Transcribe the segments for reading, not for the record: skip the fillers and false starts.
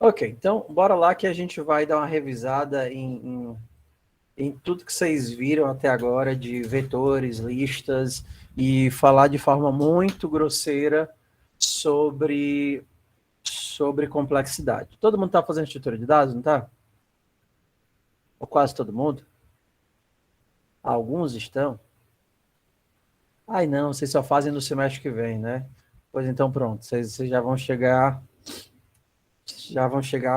Ok, então bora lá que a gente vai dar uma revisada em tudo que vocês viram até agora de vetores, listas, e falar de forma muito grosseira sobre complexidade. Todo mundo está fazendo estrutura de dados, não está? Ou quase todo mundo? Alguns estão? Ai, não, vocês só fazem no semestre que vem, né? Pois então, pronto, vocês já vão chegar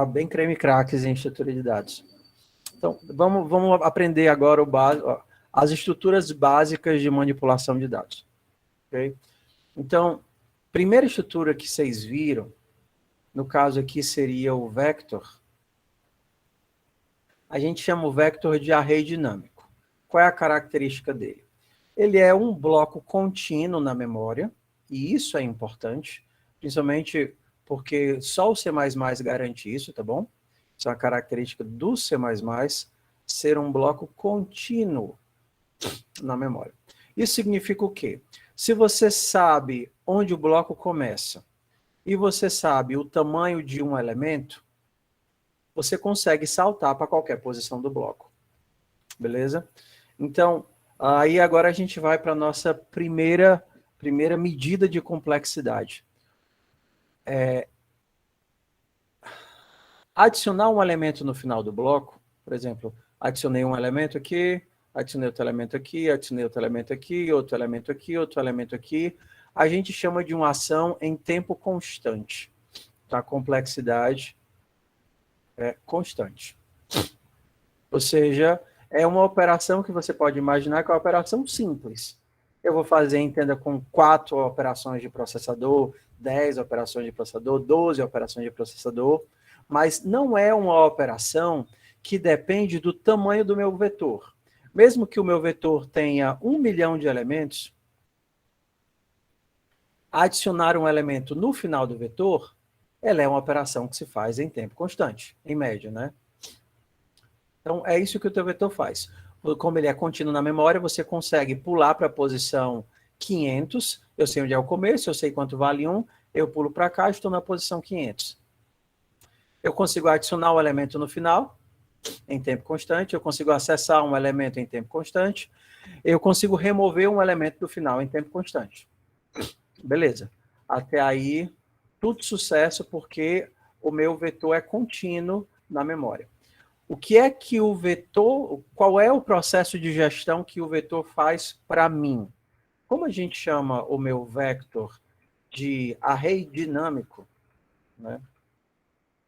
bem creme craques em estrutura de dados. Então, vamos aprender agora as estruturas básicas de manipulação de dados. Okay? Então, primeira estrutura que vocês viram, no caso aqui seria o vector. A gente chama o vector de array dinâmico. Qual é a característica dele? Ele é um bloco contínuo na memória, e isso é importante, principalmente porque só o C++ garante isso, tá bom? Isso é uma característica do C++, ser um bloco contínuo na memória. Isso significa o quê? Se você sabe onde o bloco começa e você sabe o tamanho de um elemento, você consegue saltar para qualquer posição do bloco. Beleza? Então, aí agora a gente vai para a nossa primeira medida de complexidade. Adicionar um elemento no final do bloco, por exemplo, adicionei um elemento aqui, adicionei outro elemento aqui, adicionei outro elemento aqui, outro elemento aqui, outro elemento aqui, a gente chama de uma ação em tempo constante. Tá? A complexidade é constante. Ou seja, é uma operação que você pode imaginar que é uma operação simples. Eu vou fazer, entenda, com 4 operações de processador, 10 operações de processador, 12 operações de processador, mas não é uma operação que depende do tamanho do meu vetor. Mesmo que o meu vetor tenha 1 milhão de elementos, adicionar um elemento no final do vetor, ela é uma operação que se faz em tempo constante, em média, né? Então, é isso que o teu vetor faz. Como ele é contínuo na memória, você consegue pular para a posição 500, eu sei onde é o começo, eu sei quanto vale 1, eu pulo para cá, estou na posição 500. Eu consigo adicionar um elemento no final, em tempo constante, eu consigo acessar um elemento em tempo constante, eu consigo remover um elemento do final em tempo constante. Beleza. Até aí, tudo sucesso, porque o meu vetor é contínuo na memória. O que é que o vetor, qual é o processo de gestão que o vetor faz para mim? Como a gente chama o meu vector de array dinâmico, né?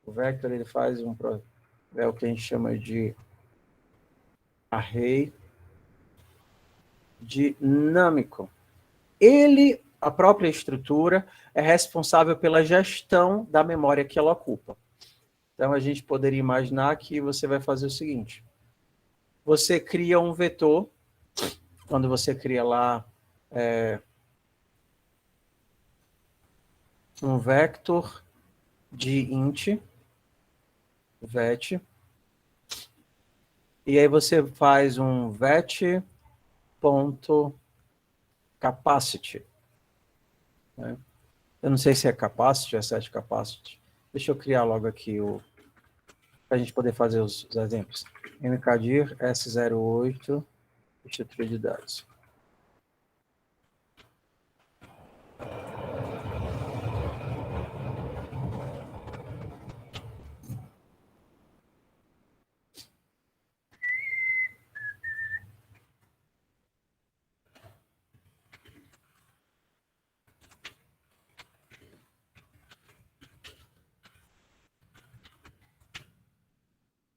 O vector ele faz é o que a gente chama de array dinâmico. Ele, a própria estrutura, é responsável pela gestão da memória que ela ocupa. Então, a gente poderia imaginar que você vai fazer o seguinte. Você cria um vetor, quando você cria lá um vector de int, vet, e aí você faz um vet.capacity. Né? Eu não sei se é capacity ou é set capacity. Deixa eu criar logo aqui para a gente poder fazer os exemplos. mkdir S08, estrutura de dados.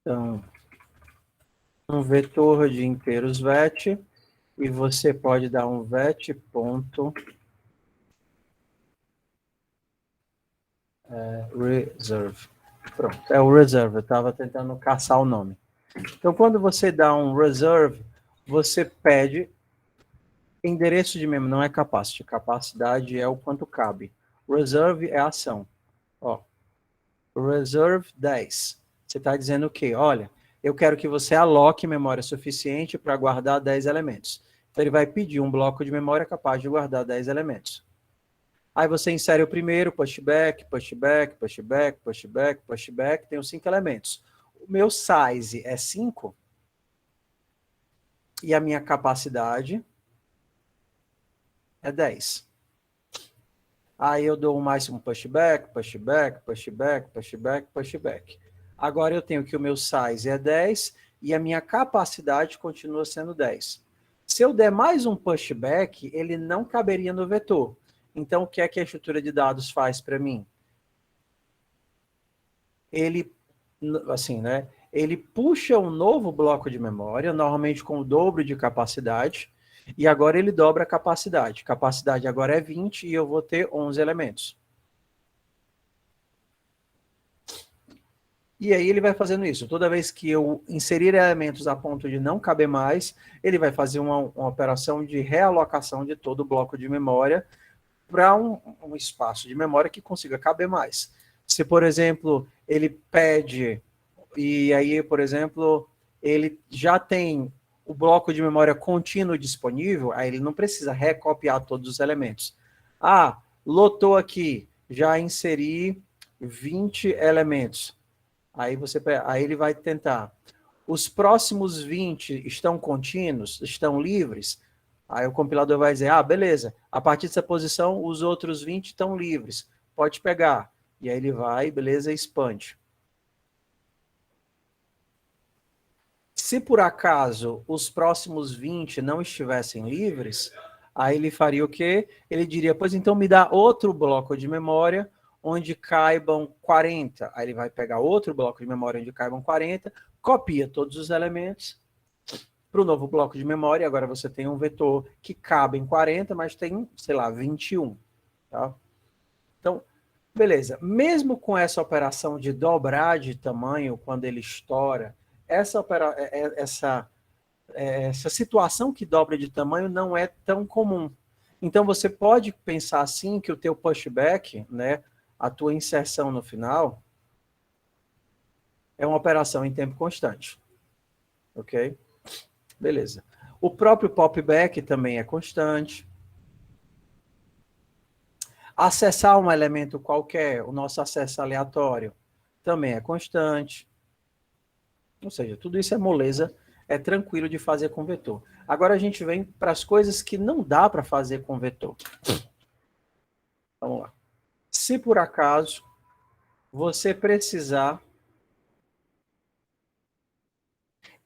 Então, um vetor de inteiros vet, e você pode dar um vet.reserve. Pronto, é o reserve, eu estava tentando caçar o nome. Então, quando você dá um reserve, você pede endereço de memória, não é capacity, capacidade é o quanto cabe. Reserve é a ação. Ó, reserve 10. Você está dizendo o quê? Olha, eu quero que você aloque memória suficiente para guardar 10 elementos. Então, ele vai pedir um bloco de memória capaz de guardar 10 elementos. Aí você insere o primeiro, pushback, pushback, pushback, pushback, pushback, tem os 5 elementos. O meu size é 5 e a minha capacidade é 10. Aí eu dou mais um pushback, pushback, pushback, pushback, pushback. Agora eu tenho que o meu size é 10 e a minha capacidade continua sendo 10. Se eu der mais um pushback, ele não caberia no vetor. Então, o que é que a estrutura de dados faz para mim? Ele, assim, né? Ele puxa um novo bloco de memória, normalmente com o dobro de capacidade, e agora ele dobra a capacidade. Capacidade agora é 20 e eu vou ter 11 elementos. E aí ele vai fazendo isso. Toda vez que eu inserir elementos a ponto de não caber mais, ele vai fazer uma operação de realocação de todo o bloco de memória para um espaço de memória que consiga caber mais. Se, por exemplo, ele pede, e aí, por exemplo, ele já tem o bloco de memória contínuo disponível, aí ele não precisa recopiar todos os elementos. Ah, lotou aqui, já inseri 20 elementos. Aí ele vai tentar. Os próximos 20 estão contínuos, estão livres? Aí o compilador vai dizer, beleza, a partir dessa posição, os outros 20 estão livres, pode pegar. E aí ele vai, beleza, expande. Se por acaso os próximos 20 não estivessem livres, aí ele faria o quê? Ele diria, pois então me dá outro bloco de memória onde caibam 40. Aí ele vai pegar outro bloco de memória onde caibam 40, copia todos os elementos para o novo bloco de memória. Agora você tem um vetor que cabe em 40, mas tem, sei lá, 21. Tá? Então, beleza. Mesmo com essa operação de dobrar de tamanho, quando ele estoura, essa situação que dobra de tamanho não é tão comum. Então, você pode pensar assim que o teu pushback, né, a tua inserção no final, é uma operação em tempo constante. Ok? Beleza. O próprio popback também é constante. Acessar um elemento qualquer, o nosso acesso aleatório, também é constante. Ou seja, tudo isso é moleza, é tranquilo de fazer com vetor. Agora a gente vem para as coisas que não dá para fazer com vetor. Vamos lá. Se por acaso você precisar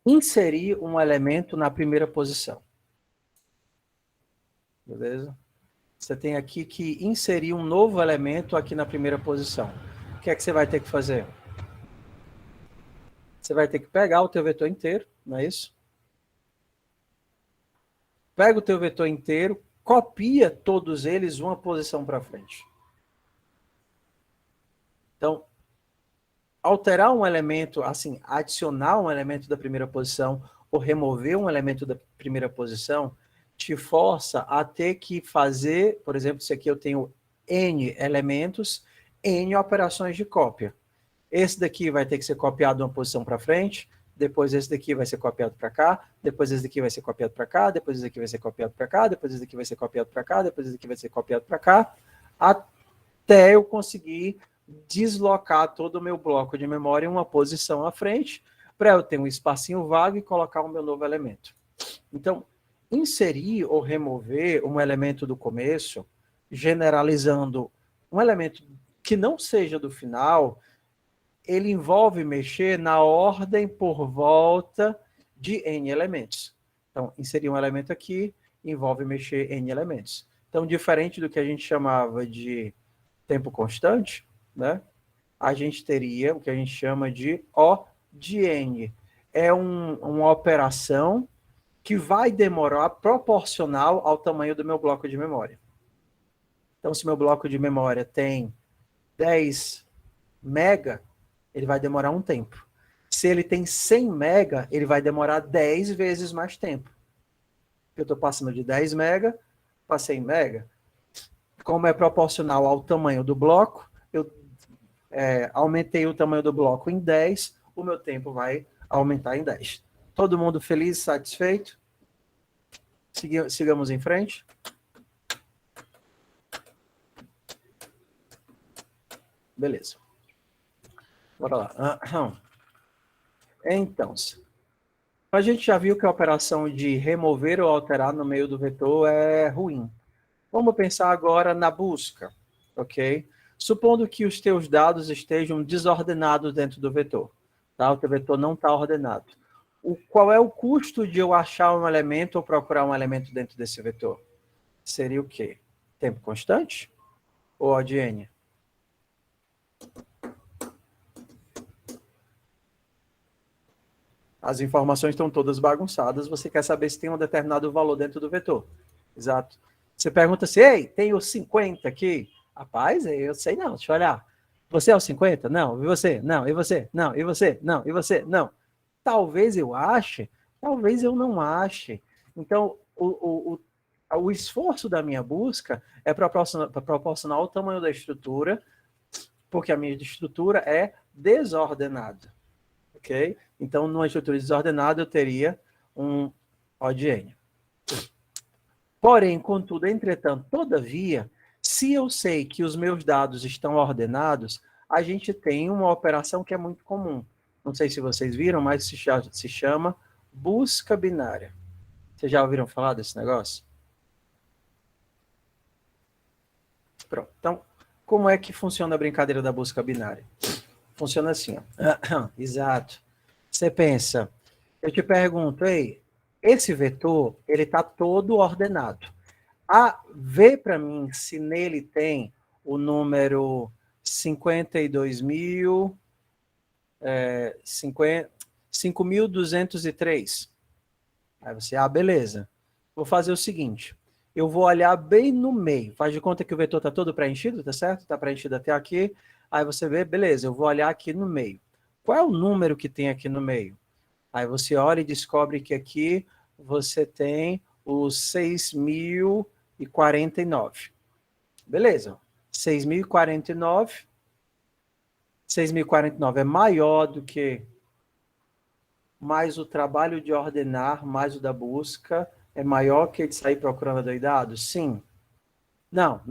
inserir um elemento na primeira posição. Beleza? Você tem aqui que inserir um novo elemento aqui na primeira posição. O que é que você vai ter que fazer? Você vai ter que pegar o teu vetor inteiro, não é isso? Pega o teu vetor inteiro, copia todos eles uma posição para frente. Então, alterar um elemento, assim, adicionar um elemento da primeira posição ou remover um elemento da primeira posição, te força a ter que fazer, por exemplo, se aqui eu tenho N elementos, N operações de cópia. Esse daqui vai ter que ser copiado de uma posição para frente, depois esse daqui vai ser copiado para cá, depois esse daqui vai ser copiado para cá, depois esse daqui vai ser copiado para cá, depois esse daqui vai ser copiado para cá, depois esse daqui vai ser copiado para cá, até eu conseguir deslocar todo o meu bloco de memória em uma posição à frente, para eu ter um espacinho vago e colocar o meu novo elemento. Então, inserir ou remover um elemento do começo, generalizando um elemento que não seja do final, ele envolve mexer na ordem por volta de N elementos. Então, inserir um elemento aqui envolve mexer N elementos. Então, diferente do que a gente chamava de tempo constante, né? A gente teria o que a gente chama de O de N. É uma operação que vai demorar proporcional ao tamanho do meu bloco de memória. Então, se meu bloco de memória tem 10 mega, ele vai demorar um tempo. Se ele tem 100 mega, ele vai demorar 10 vezes mais tempo. Eu estou passando de 10 mega para 100 mega. Como é proporcional ao tamanho do bloco, eu aumentei o tamanho do bloco em 10, o meu tempo vai aumentar em 10. Todo mundo feliz, satisfeito? Sigamos em frente. Beleza. Bora lá. Então, a gente já viu que a operação de remover ou alterar no meio do vetor é ruim. Vamos pensar agora na busca, ok? Supondo que os teus dados estejam desordenados dentro do vetor, tá? O teu vetor não está ordenado. Qual é o custo de eu achar um elemento ou procurar um elemento dentro desse vetor? Seria o quê? Tempo constante ou ODN? As informações estão todas bagunçadas, você quer saber se tem um determinado valor dentro do vetor. Exato. Você pergunta assim, ei, tem o 50 aqui? Rapaz, eu sei não, deixa eu olhar. Você é o 50? Não. E você? Não. E você? Não. E você? Não. E você? Não. Talvez eu ache, talvez eu não ache. Então, o esforço da minha busca é proporcional ao tamanho da estrutura, porque a minha estrutura é desordenada. Ok? Então, numa estrutura desordenada, eu teria um ODN. Porém, contudo, entretanto, todavia, se eu sei que os meus dados estão ordenados, a gente tem uma operação que é muito comum. Não sei se vocês viram, mas se chama busca binária. Vocês já ouviram falar desse negócio? Pronto. Então, como é que funciona a brincadeira da busca binária? Funciona assim, ó. Exato. Você pensa, eu te pergunto, ei, esse vetor, ele está todo ordenado. Vê para mim se nele tem o número 52.000, 5.203. Aí você, beleza. Vou fazer o seguinte, eu vou olhar bem no meio. Faz de conta que o vetor está todo preenchido, tá certo? Está preenchido até aqui. Aí você vê, beleza, eu vou olhar aqui no meio. Qual é o número que tem aqui no meio? Aí você olha e descobre que aqui você tem os 6.049. Beleza. 6.049. 6.049 é maior do que mais o trabalho de ordenar, mais o da busca, é maior que de sair procurando doidado? Sim. Não.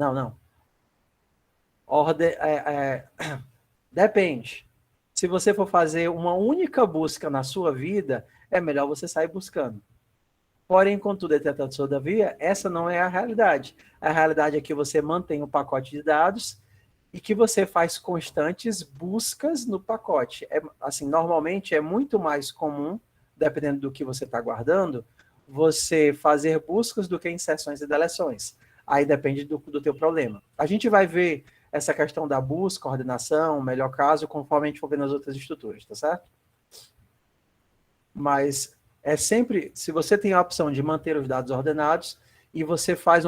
Depende. Se você for fazer uma única busca na sua vida, é melhor você sair buscando. Porém, contudo, entretanto, todavia, essa não é a realidade. A realidade é que você mantém o pacote de dados e que você faz constantes buscas no pacote. Assim, normalmente é muito mais comum, dependendo do que você está guardando, você fazer buscas do que inserções e deleções. Aí depende do teu problema. A gente vai ver essa questão da busca, ordenação, melhor caso, conforme a gente for ver nas outras estruturas, tá certo? Mas é sempre, se você tem a opção de manter os dados ordenados e você faz,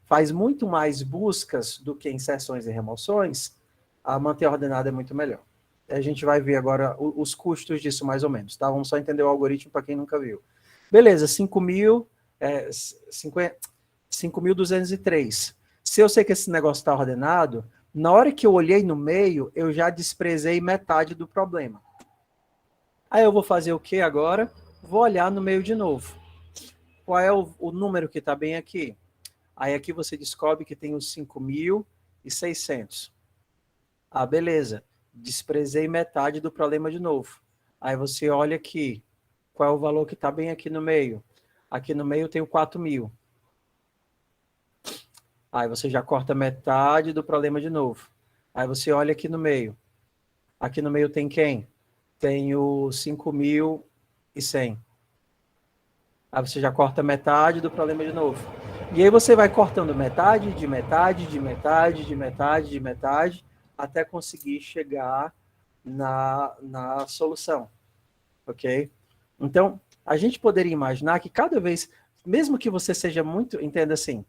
faz muito mais buscas do que inserções e remoções, a manter ordenado é muito melhor. A gente vai ver agora os custos disso mais ou menos, tá? Vamos só entender o algoritmo para quem nunca viu. Beleza, 5.203. Se eu sei que esse negócio está ordenado, na hora que eu olhei no meio, eu já desprezei metade do problema. Aí eu vou fazer o que agora? Vou olhar no meio de novo. Qual é o número que está bem aqui? Aí aqui você descobre que tem os 5.600. Beleza. Desprezei metade do problema de novo. Aí você olha aqui. Qual é o valor que está bem aqui no meio? Aqui no meio tem o 4.000. Aí você já corta metade do problema de novo. Aí você olha aqui no meio. Aqui no meio tem quem? Tem o 5.100. Aí você já corta metade do problema de novo. E aí você vai cortando metade, de metade, de metade, de metade, de metade, até conseguir chegar na solução. Ok? Então, a gente poderia imaginar que cada vez, mesmo que você seja muito, entenda assim,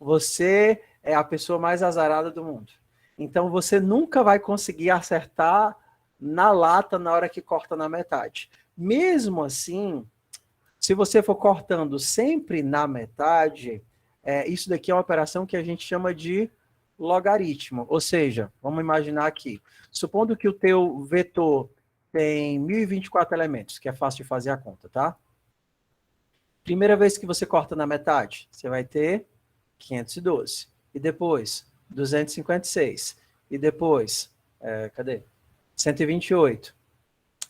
você é a pessoa mais azarada do mundo. Então, você nunca vai conseguir acertar na lata na hora que corta na metade. Mesmo assim, se você for cortando sempre na metade, isso daqui é uma operação que a gente chama de logaritmo. Ou seja, vamos imaginar aqui, supondo que o teu vetor tem 1.024 elementos, que é fácil de fazer a conta, tá? Primeira vez que você corta na metade, você vai ter 512. E depois, 256. E depois, cadê? 128.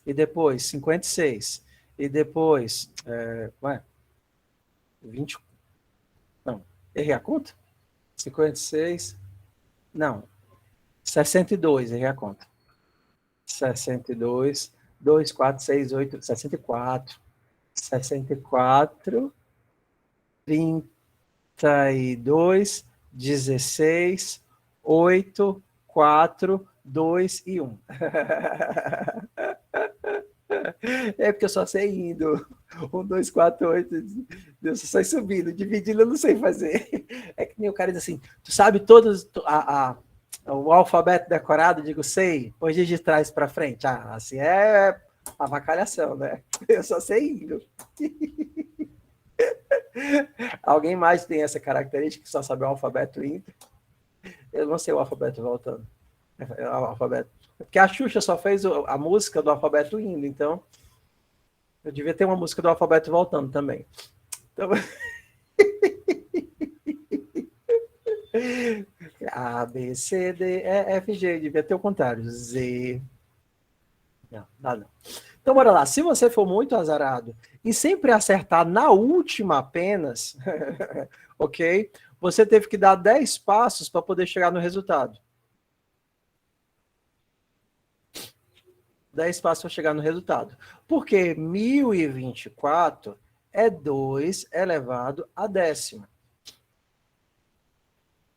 E depois, 56. E depois, 20. Não, errei a conta? 56. Não, 62, errei a conta. 62, 2, 4, 6, 8, 64. 64, 32, 16, 8, 4, 2 e 1. É porque eu só sei indo. 1, 2, 4, 8. Eu só sei subindo. Dividindo eu não sei fazer. É que nem o cara diz assim: tu sabe todos o alfabeto decorado? Eu digo, sei. Pois de trás para frente. Ah, assim é avacalhação, né? Eu só sei indo. Alguém mais tem essa característica que só sabe o alfabeto indo? Eu não sei o alfabeto voltando. O alfabeto. Porque a Xuxa só fez a música do alfabeto indo, então eu devia ter uma música do alfabeto voltando também. Então... A, B, C, D, E, F, G. Devia ter o contrário. Z. Não, dá não. Então, bora lá. Se você for muito azarado e sempre acertar na última apenas, ok? Você teve que dar 10 passos para poder chegar no resultado. 10 passos para chegar no resultado. Porque 1024 é 2 elevado a décima.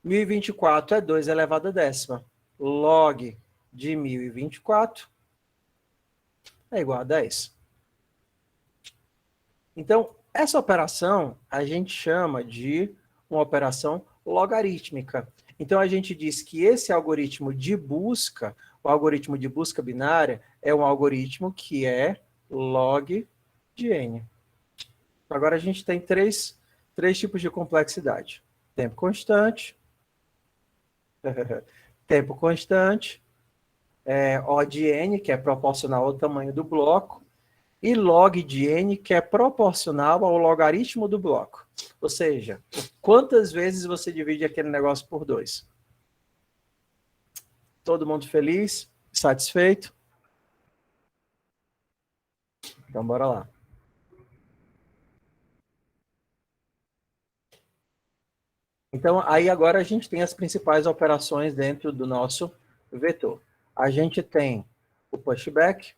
1024 é 2 elevado a décima. Log de 1024 é igual a 10. Então, essa operação a gente chama de uma operação logarítmica. Então, a gente diz que esse algoritmo de busca, o algoritmo de busca binária, é um algoritmo que é log de n. Agora, a gente tem três tipos de complexidade. Tempo constante, tempo constante, O de n, que é proporcional ao tamanho do bloco, e log de n, que é proporcional ao logaritmo do bloco. Ou seja, quantas vezes você divide aquele negócio por 2? Todo mundo feliz? Satisfeito? Então, bora lá. Então, aí agora a gente tem as principais operações dentro do nosso vetor. A gente tem o pushback,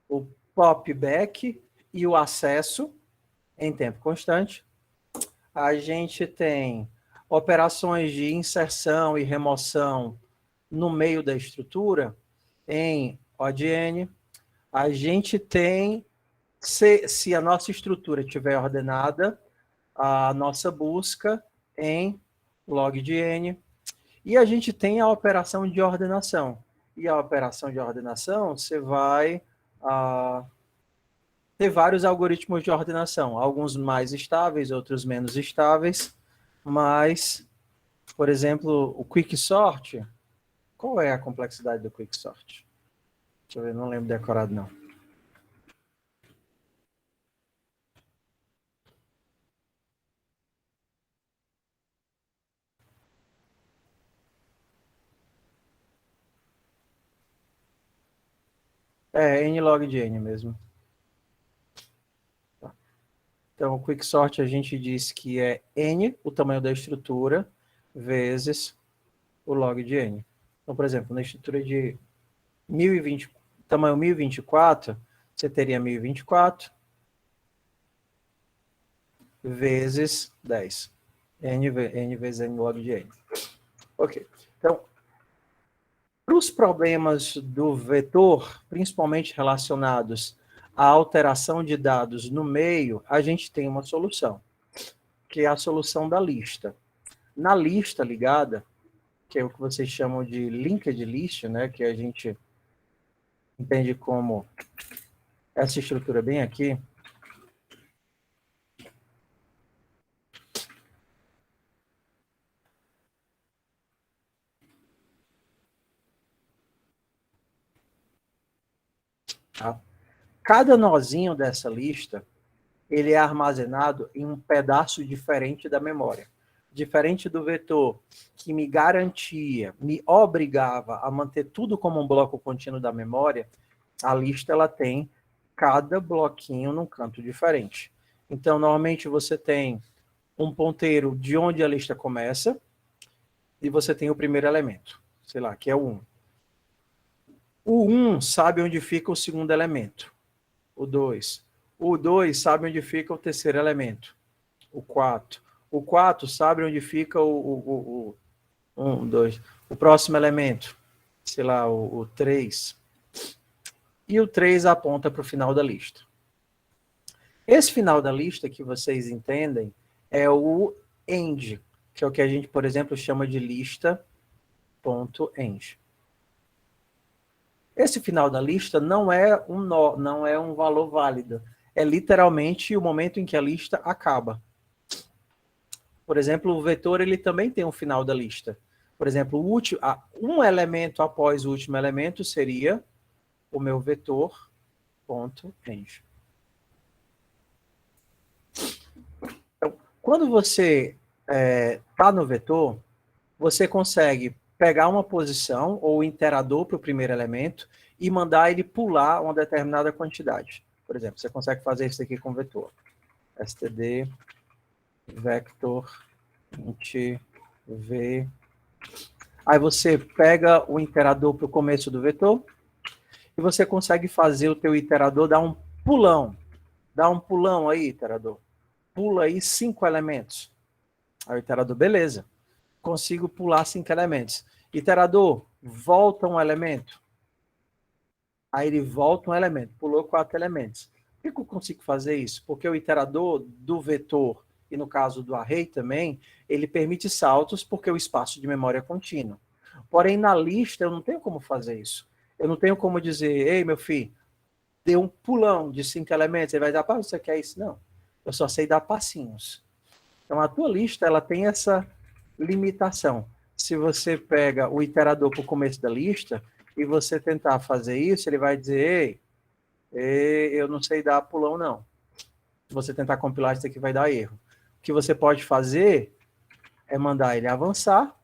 o popback e o acesso em tempo constante. A gente tem operações de inserção e remoção no meio da estrutura em O de N. A gente tem, se a nossa estrutura estiver ordenada, a nossa busca em log de N. E a gente tem a operação de ordenação. E a operação de ordenação, você vai ter vários algoritmos de ordenação, alguns mais estáveis, outros menos estáveis, mas, por exemplo, o quicksort, qual é a complexidade do quicksort? Deixa eu ver, não lembro decorado não. É n log de n mesmo. Então, o quicksort a gente diz que é n, o tamanho da estrutura, vezes o log de n. Então, por exemplo, na estrutura de 1020, tamanho 1024, você teria 1024 vezes 10. N vezes n log de n. Ok. Então, para os problemas do vetor, principalmente relacionados à alteração de dados no meio, a gente tem uma solução, que é a solução da lista. Na lista ligada, que é o que vocês chamam de linked list, né, que a gente entende como essa estrutura bem aqui, tá? Cada nozinho dessa lista, ele é armazenado em um pedaço diferente da memória. diferente do vetor que me garantia, me obrigava a manter tudo como um bloco contínuo da memória, a lista ela tem cada bloquinho num canto diferente. Então, normalmente você tem um ponteiro de onde a lista começa e você tem o primeiro elemento, sei lá, que é o 1. O 1 sabe onde fica o segundo elemento, o 2. O 2 sabe onde fica o terceiro elemento, o 4. O 4 sabe onde fica o 1, 2. O próximo elemento, sei lá, o 3. E o 3 aponta para o final da lista. Esse final da lista que vocês entendem é o end, que é o que a gente, por exemplo, chama de lista.end. Esse final da lista não é um nó, não é um valor válido. É literalmente o momento em que a lista acaba. Por exemplo, o vetor ele também tem um final da lista. Por exemplo, um elemento após o último elemento seria o meu vetor.end. Então, quando você está no vetor, você consegue pegar uma posição ou o iterador para o primeiro elemento e mandar ele pular uma determinada quantidade. Por exemplo, você consegue fazer isso aqui com vetor. std vector int v. Aí você pega o iterador para o começo do vetor e você consegue fazer o teu iterador dar um pulão. Dá um pulão aí, iterador. Pula aí 5 elementos. Aí o iterador, beleza. Consigo pular 5 elementos. Iterador, volta um elemento. Aí ele volta um elemento. Pulou 4 elementos. Por que eu consigo fazer isso? Porque o iterador do vetor, e no caso do array também, ele permite saltos porque o espaço de memória é contínuo. Porém, na lista, eu não tenho como fazer isso. Eu não tenho como dizer, ei, meu filho, dê um pulão de 5 elementos. Ele vai dar, pá, você quer isso? Não. Eu só sei dar passinhos. Então, a tua lista, ela tem essa limitação. Se você pega o iterador para o começo da lista e você tentar fazer isso, ele vai dizer, ei, eu não sei dar pulão, não. Se você tentar compilar isso aqui, vai dar erro. O que você pode fazer é mandar ele avançar,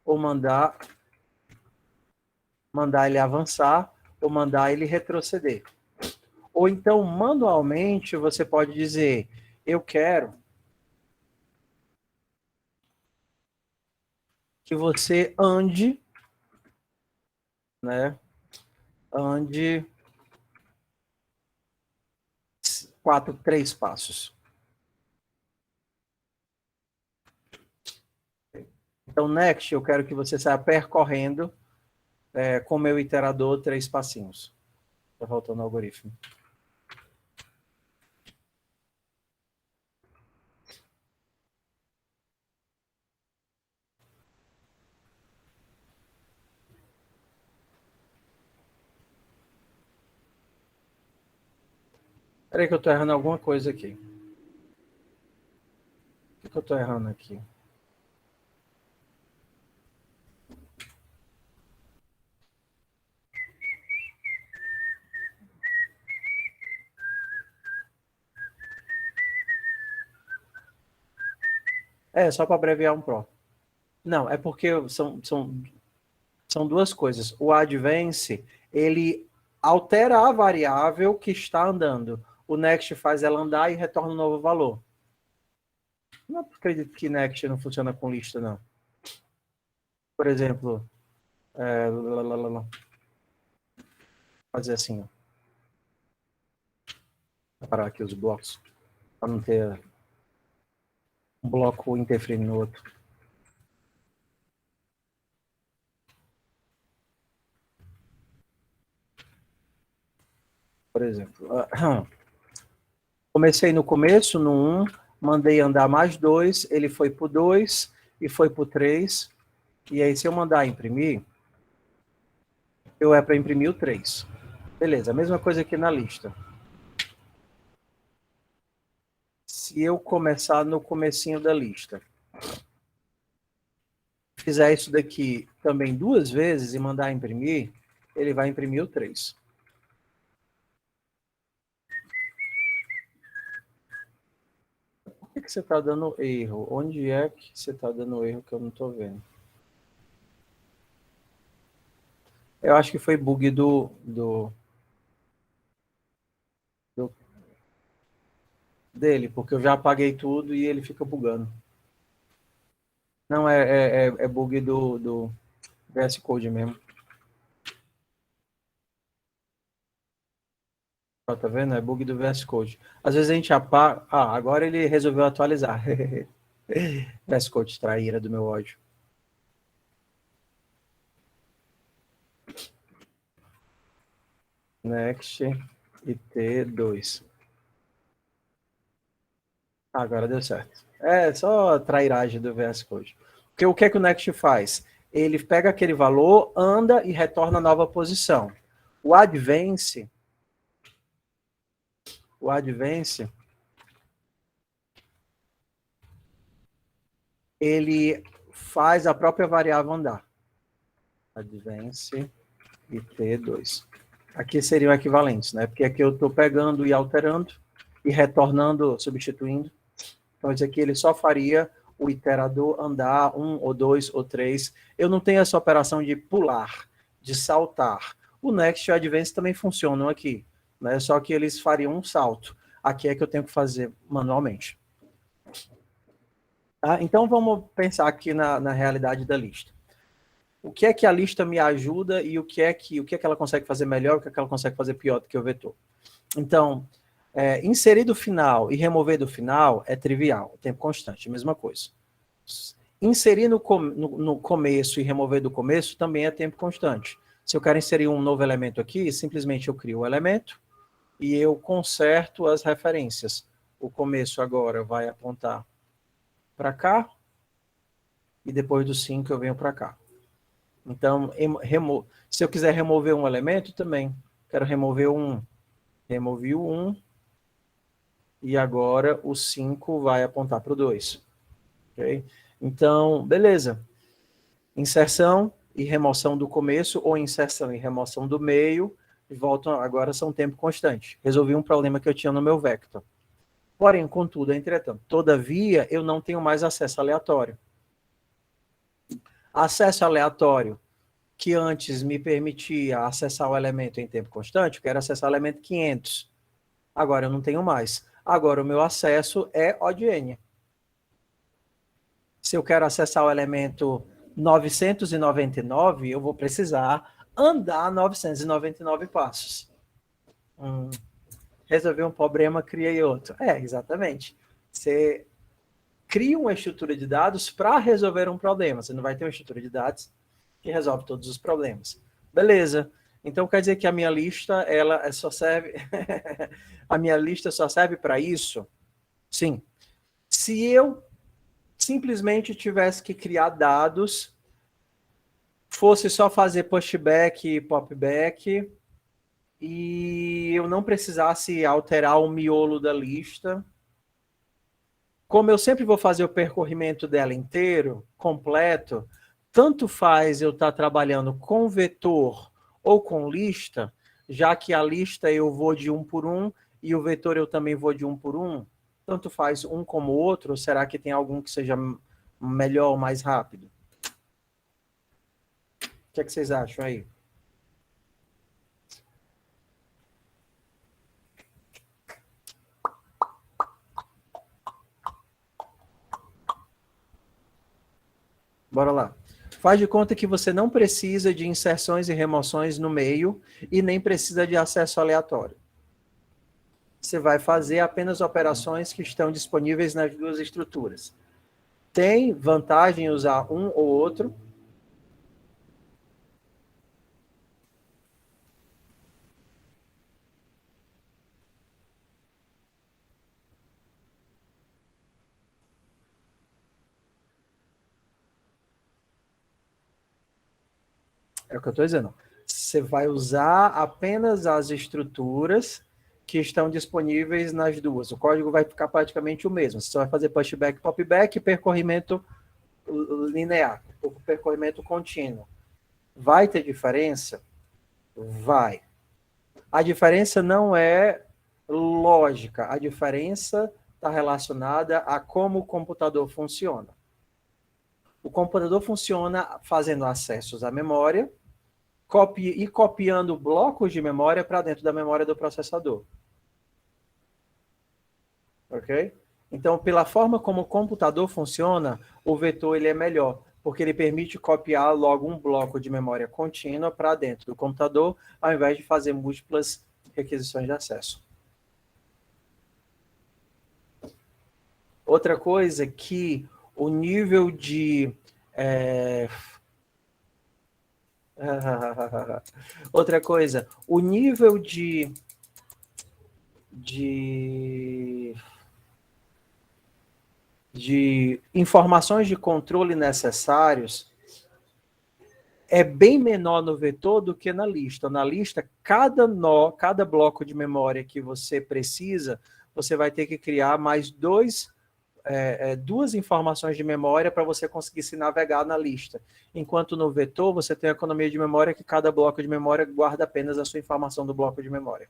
ou mandar ele avançar, ou mandar ele retroceder. Ou então, manualmente, você pode dizer, eu quero que você ande, né? Ande 3 passos. Então, next, eu quero que você saia percorrendo com o meu iterador 3 passinhos. Está faltando o algoritmo. Espera aí que eu estou errando alguma coisa aqui. O que eu estou errando aqui? Só para abreviar um pro. Não, é porque são duas coisas. O advance, ele altera a variável que está andando. O next faz ela andar e retorna um novo valor. Não acredito que next não funciona com lista, não. Por exemplo, fazer assim, ó. Vou parar aqui os blocos, para não ter um bloco interferindo no outro. Por exemplo, comecei no começo, no 1, mandei andar mais 2, ele foi para o 2 e foi para o 3. E aí, se eu mandar imprimir, eu para imprimir o 3. Beleza, a mesma coisa aqui na lista. Se eu começar no comecinho da lista, fizer isso daqui também 2 vezes e mandar imprimir, ele vai imprimir o 3. Por que você está dando erro? Onde é que você está dando erro que eu não estou vendo? Eu acho que foi bug dele, porque eu já apaguei tudo e ele fica bugando. Não, é bug do VS Code mesmo. Ó, tá vendo? É bug do VS Code. Às vezes a gente apaga... Ah, agora ele resolveu atualizar. VS Code, traíra do meu ódio. Next IT2. Agora deu certo. É só trairagem do VS Code. Porque o que é que o Next faz? Ele pega aquele valor, anda e retorna a nova posição. O Advance, ele faz a própria variável andar. Advance IT2. Aqui seriam equivalentes, né? Porque aqui eu estou pegando e alterando e retornando, substituindo. Então, isso aqui ele só faria o iterador andar 1 ou 2 ou 3. Eu não tenho essa operação de pular, de saltar. O Next e o Advance também funcionam aqui, né? Só que eles fariam um salto. Aqui é que eu tenho que fazer manualmente. Tá? Então, vamos pensar aqui na realidade da lista. O que é que a lista me ajuda e o que é que ela consegue fazer melhor, o que é que ela consegue fazer pior do que o vetor. Então, inserir do final e remover do final é trivial, tempo constante, mesma coisa. Inserir no começo e remover do começo também é tempo constante. Se eu quero inserir um novo elemento aqui, simplesmente eu crio o elemento e eu conserto as referências. O começo agora vai apontar para cá e depois do 5 eu venho para cá. Então, se eu quiser remover um elemento também, quero remover um. Removi o 1 e agora o 5 vai apontar para o 2. Okay? Então, beleza. Inserção e remoção do começo ou inserção e remoção do meio voltam, agora são tempo constante. Resolvi um problema que eu tinha no meu vector. Porém, contudo, entretanto, todavia, eu não tenho mais acesso aleatório. Acesso aleatório que antes me permitia acessar o elemento em tempo constante, eu quero acessar o elemento 500. Agora eu não tenho mais. Agora o meu acesso é ODN. Se eu quero acessar o elemento 999, eu vou precisar andar 999 passos. Resolver um problema, criei outro. Exatamente. Você cria uma estrutura de dados para resolver um problema. Você não vai ter uma estrutura de dados que resolve todos os problemas. Beleza. Então quer dizer que a minha lista, ela só serve... a minha lista só serve para isso? Sim. Se eu simplesmente tivesse que criar dados, fosse só fazer pushback e popback, e eu não precisasse alterar o miolo da lista, como eu sempre vou fazer o percorrimento dela inteiro, completo, tanto faz eu estar trabalhando com vetor ou com lista, já que a lista eu vou de um por um e o vetor eu também vou de um por um, tanto faz um como o outro, ou será que tem algum que seja melhor ou mais rápido? O que é que vocês acham aí? Bora lá. Faz de conta que você não precisa de inserções e remoções no meio e nem precisa de acesso aleatório. Você vai fazer apenas operações que estão disponíveis nas duas estruturas. Tem vantagem usar um ou outro. É o que eu estou dizendo. Você vai usar apenas as estruturas que estão disponíveis nas duas. O código vai ficar praticamente o mesmo. Você só vai fazer pushback, popback e percorrimento linear, o percorrimento contínuo. Vai ter diferença? Vai. A diferença não é lógica, a diferença está relacionada a como o computador funciona. O computador funciona fazendo acessos à memória e copiando blocos de memória para dentro da memória do processador. Ok? Então, pela forma como o computador funciona, o vetor ele é melhor, porque ele permite copiar logo um bloco de memória contínua para dentro do computador, ao invés de fazer múltiplas requisições de acesso. Outra coisa que o nível de... Outra coisa, o nível de informações de controle necessários é bem menor no vetor do que na lista. Na lista, cada bloco de memória que você precisa, você vai ter que criar mais duas informações de memória para você conseguir se navegar na lista. Enquanto no vetor, você tem a economia de memória que cada bloco de memória guarda apenas a sua informação do bloco de memória.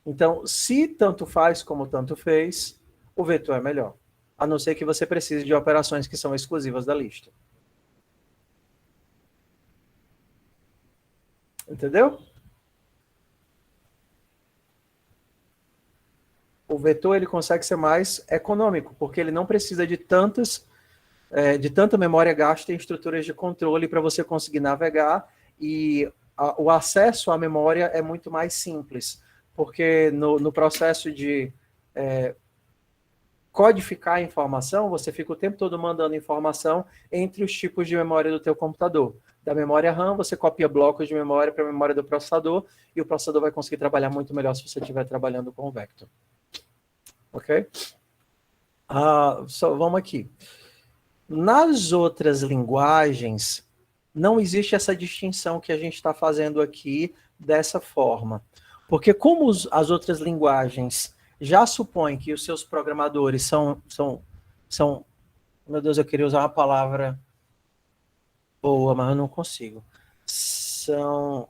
Então, se tanto faz como tanto fez, o vetor é melhor. A não ser que você precise de operações que são exclusivas da lista. Entendeu? O vetor ele consegue ser mais econômico, porque ele não precisa de tanta memória gasta em estruturas de controle para você conseguir navegar, e o acesso à memória é muito mais simples, porque no processo de codificar a informação, você fica o tempo todo mandando informação entre os tipos de memória do teu computador. Da memória RAM, você copia blocos de memória para a memória do processador, e o processador vai conseguir trabalhar muito melhor se você estiver trabalhando com o vector. Ok? Vamos aqui. Nas outras linguagens, não existe essa distinção que a gente está fazendo aqui dessa forma. Porque como as outras linguagens já supõem que os seus programadores são... Meu Deus, eu queria usar uma palavra boa, mas eu não consigo. São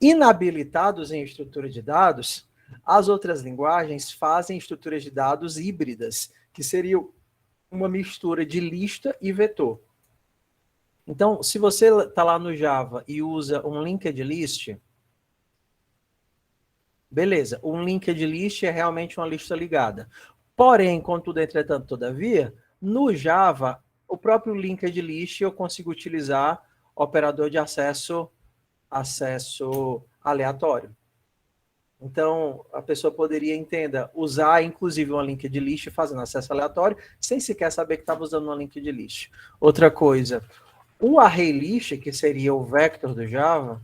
inabilitados em estrutura de dados. As outras linguagens fazem estruturas de dados híbridas, que seriam uma mistura de lista e vetor. Então, se você está lá no Java e usa um linked list, beleza, um linked list é realmente uma lista ligada. Porém, contudo, entretanto, todavia, no Java, o próprio linked list eu consigo utilizar operador de acesso aleatório. Então, a pessoa poderia, usar inclusive uma linked list fazendo acesso aleatório, sem sequer saber que estava usando uma linked list. Outra coisa, o array list, que seria o vector do Java,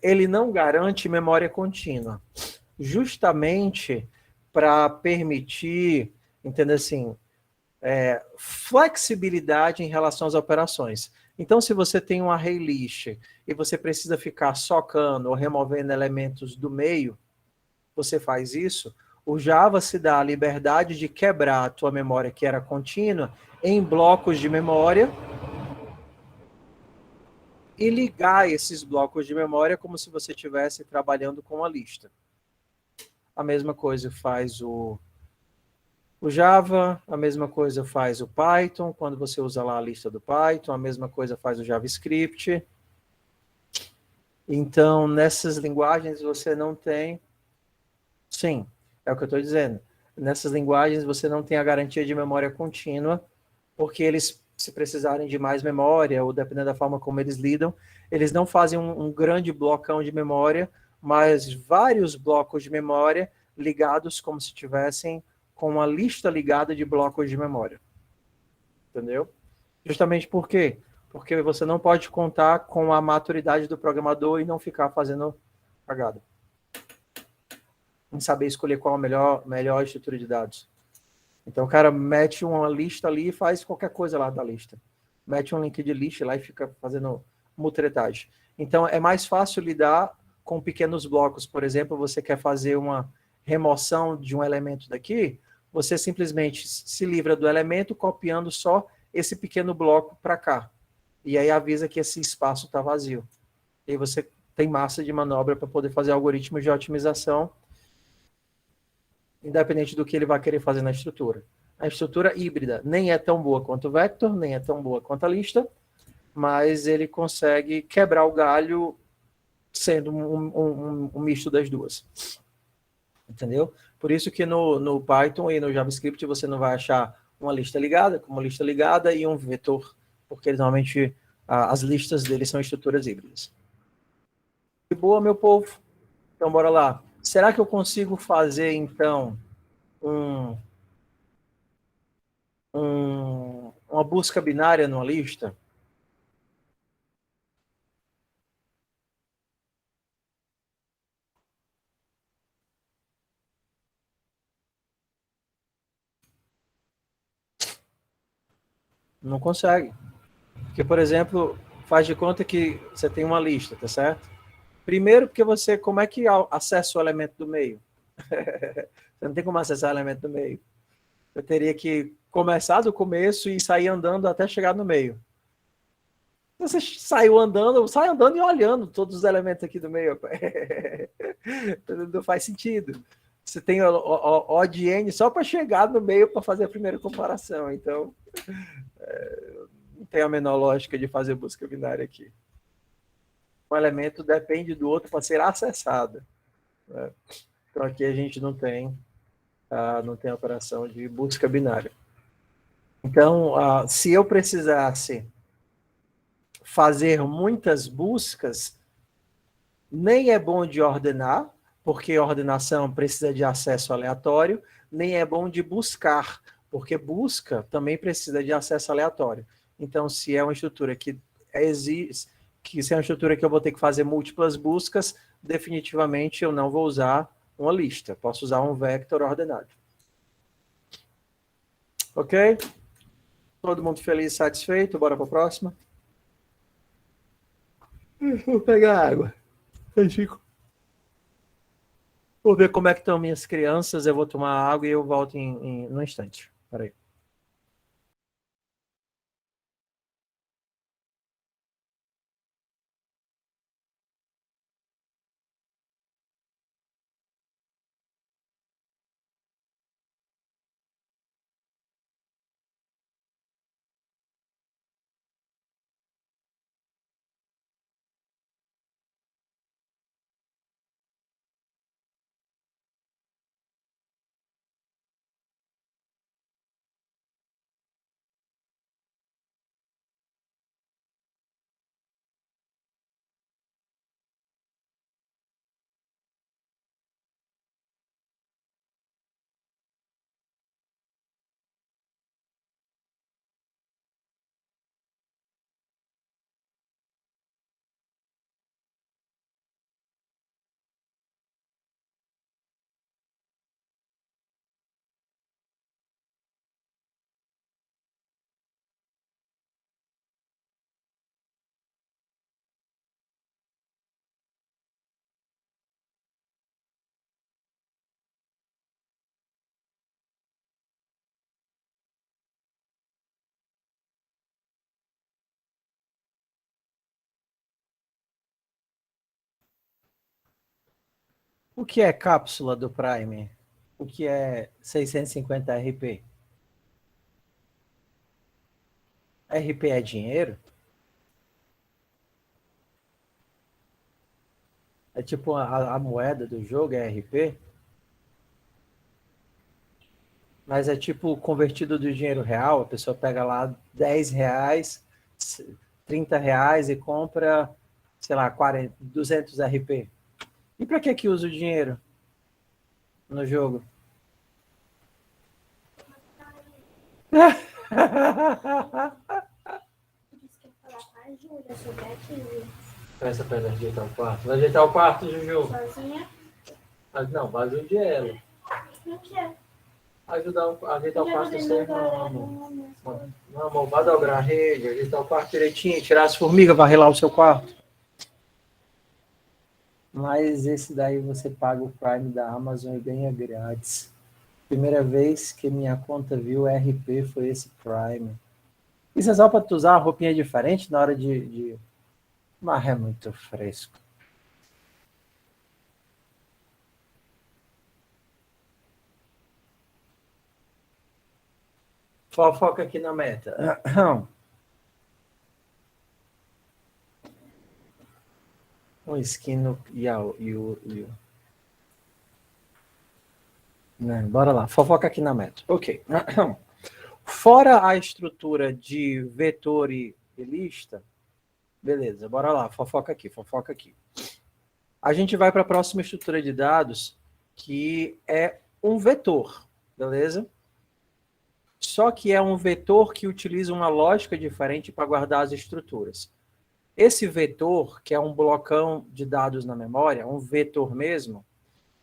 ele não garante memória contínua, justamente para permitir, flexibilidade em relação às operações. Então, se você tem um array list e você precisa ficar socando ou removendo elementos do meio, você faz isso. O Java se dá a liberdade de quebrar a tua memória, que era contínua, em blocos de memória e ligar esses blocos de memória como se você estivesse trabalhando com uma lista. A mesma coisa faz o Java, a mesma coisa faz o Python, quando você usa lá a lista do Python, a mesma coisa faz o JavaScript. Então, nessas linguagens você não tem... Sim, é o que eu estou dizendo. Nessas linguagens você não tem a garantia de memória contínua, porque eles, se precisarem de mais memória, ou dependendo da forma como eles lidam, eles não fazem um grande blocão de memória, mas vários blocos de memória ligados como se tivessem com uma lista ligada de blocos de memória. Entendeu? Justamente por quê? Porque você não pode contar com a maturidade do programador e não ficar fazendo cagada. Em saber escolher qual a melhor estrutura de dados. Então o cara mete uma lista ali e faz qualquer coisa lá da lista. Mete um link de list lá e fica fazendo mutretagem. Então é mais fácil lidar com pequenos blocos. Por exemplo, você quer fazer uma remoção de um elemento daqui, você simplesmente se livra do elemento copiando só esse pequeno bloco para cá. E aí avisa que esse espaço está vazio. E aí você tem massa de manobra para poder fazer algoritmos de otimização, independente do que ele vai querer fazer na estrutura. A estrutura híbrida nem é tão boa quanto o vector, nem é tão boa quanto a lista, mas ele consegue quebrar o galho sendo um misto das duas. Entendeu? Por isso que no Python e no JavaScript você não vai achar uma lista ligada, como lista ligada e um vetor, porque normalmente as listas deles são estruturas híbridas. E boa, meu povo. Então, bora lá. Será que eu consigo fazer, então, uma busca binária numa lista? Não consegue. Porque, por exemplo, faz de conta que você tem uma lista, tá certo? Primeiro, porque você, como é que acessa o elemento do meio? Você não tem como acessar o elemento do meio. Eu teria que começar do começo e sair andando até chegar no meio. Você saiu andando, sai andando e olhando todos os elementos aqui do meio. Não faz sentido. Você tem O de N só para chegar no meio para fazer a primeira comparação. Então, não tem a menor lógica de fazer busca binária aqui. Um elemento depende do outro para ser acessado. Né? Então, aqui a gente não tem operação de busca binária. Então, se eu precisasse fazer muitas buscas, nem é bom de ordenar, porque ordenação precisa de acesso aleatório, nem é bom de buscar, porque busca também precisa de acesso aleatório. Então, se é uma estrutura que existe, se é uma estrutura que eu vou ter que fazer múltiplas buscas, definitivamente eu não vou usar uma lista, posso usar um vector ordenado. Ok? Todo mundo feliz e satisfeito? Bora para a próxima? Vou pegar água. Vou ver como é que estão minhas crianças. Eu vou tomar água e eu volto no instante. Peraí. O que é cápsula do Prime? O que é 650 RP? RP é dinheiro? É tipo a moeda do jogo, é RP? Mas é tipo convertido do dinheiro real, a pessoa pega lá 10 reais, 30 reais e compra, sei lá, 40, 200 RP. E para que usa o dinheiro no jogo? Peça para ela ajeitar o quarto. Vai ajeitar o quarto, Juju? Sozinha? Não, vai ajudar ela. Não quero. Ajeitar o quarto sem amor. Não, amor, vai dobrar a rede, ajeitar o quarto direitinho, tirar as formigas, varrer lá o seu quarto. Mas esse daí você paga o Prime da Amazon e ganha grátis. Primeira vez que minha conta viu RP foi esse Prime. Isso é só para tu usar uma roupinha diferente na hora de Mas é muito fresco. Fofoca aqui na meta. Um esquino e o. Né? Bora lá, fofoca aqui na meta. Ok. Fora a estrutura de vetor e lista, beleza, bora lá, fofoca aqui, fofoca aqui. A gente vai para a próxima estrutura de dados, que é um vetor, beleza? Só que é um vetor que utiliza uma lógica diferente para guardar as estruturas. Esse vetor, que é um blocão de dados na memória, um vetor mesmo,